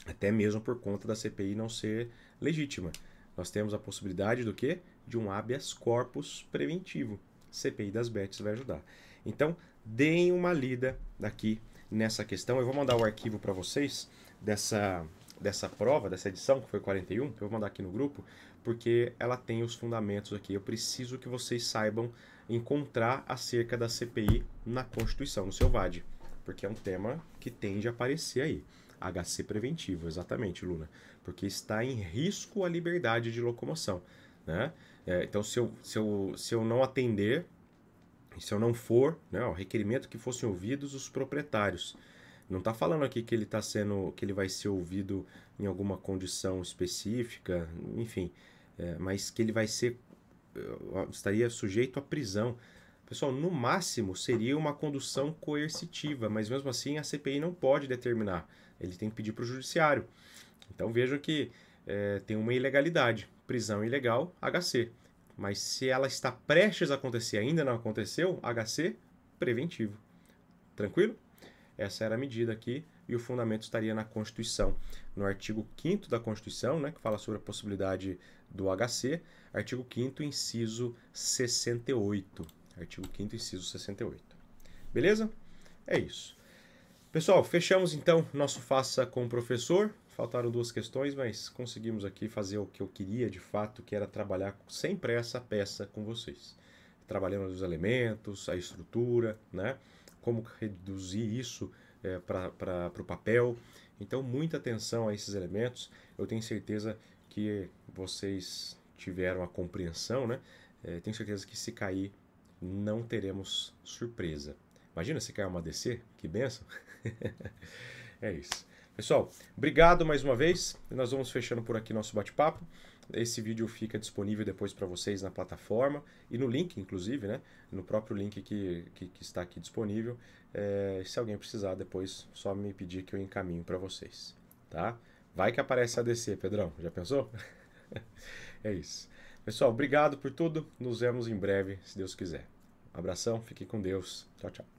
Até mesmo por conta da CPI não ser legítima. Nós temos a possibilidade do quê? De um habeas corpus preventivo. CPI das Bets vai ajudar. Então, deem uma lida aqui nessa questão. Eu vou mandar o arquivo para vocês dessa prova, dessa edição, que foi 41, que eu vou mandar aqui no grupo, porque ela tem os fundamentos aqui. Eu preciso que vocês saibam encontrar acerca da CPI na Constituição, no seu VAD, porque é um tema que tende a aparecer aí. HC preventivo, exatamente, Luna, porque está em risco a liberdade de locomoção, né? Então, se eu não atender, se eu não for, né, o requerimento que fossem ouvidos os proprietários, não está falando aqui que ele vai ser ouvido em alguma condição específica, enfim, mas que ele estaria sujeito à prisão. Pessoal, no máximo seria uma condução coercitiva, mas mesmo assim a CPI não pode determinar. Ele tem que pedir para o judiciário. Então vejam que tem uma ilegalidade. Prisão ilegal, HC. Mas se ela está prestes a acontecer e ainda não aconteceu, HC preventivo. Tranquilo? Essa era a medida aqui e o fundamento estaria na Constituição. No artigo 5º da Constituição, né, que fala sobre a possibilidade do HC, artigo 5º, inciso 68. Artigo 5º, inciso 68. Beleza? É isso. Pessoal, fechamos então nosso Faça com o Professor. Faltaram duas questões, mas conseguimos aqui fazer o que eu queria de fato, que era trabalhar sem pressa a peça com vocês. Trabalhando os elementos, a estrutura, né? Como reduzir isso para o papel. Então, muita atenção a esses elementos. Eu tenho certeza que vocês tiveram a compreensão, né? Tenho certeza que se cair, não teremos surpresa. Imagina se cair uma DC, que benção. É isso. Pessoal, obrigado mais uma vez. Nós vamos fechando por aqui nosso bate-papo. Esse vídeo fica disponível depois para vocês na plataforma e no link, inclusive, né? No próprio link que está aqui disponível. Se alguém precisar, depois só me pedir que eu encaminho para vocês, tá? Vai que aparece a DC, Pedrão. Já pensou? É isso. Pessoal, obrigado por tudo. Nos vemos em breve, se Deus quiser. Um abração, fique com Deus. Tchau, tchau.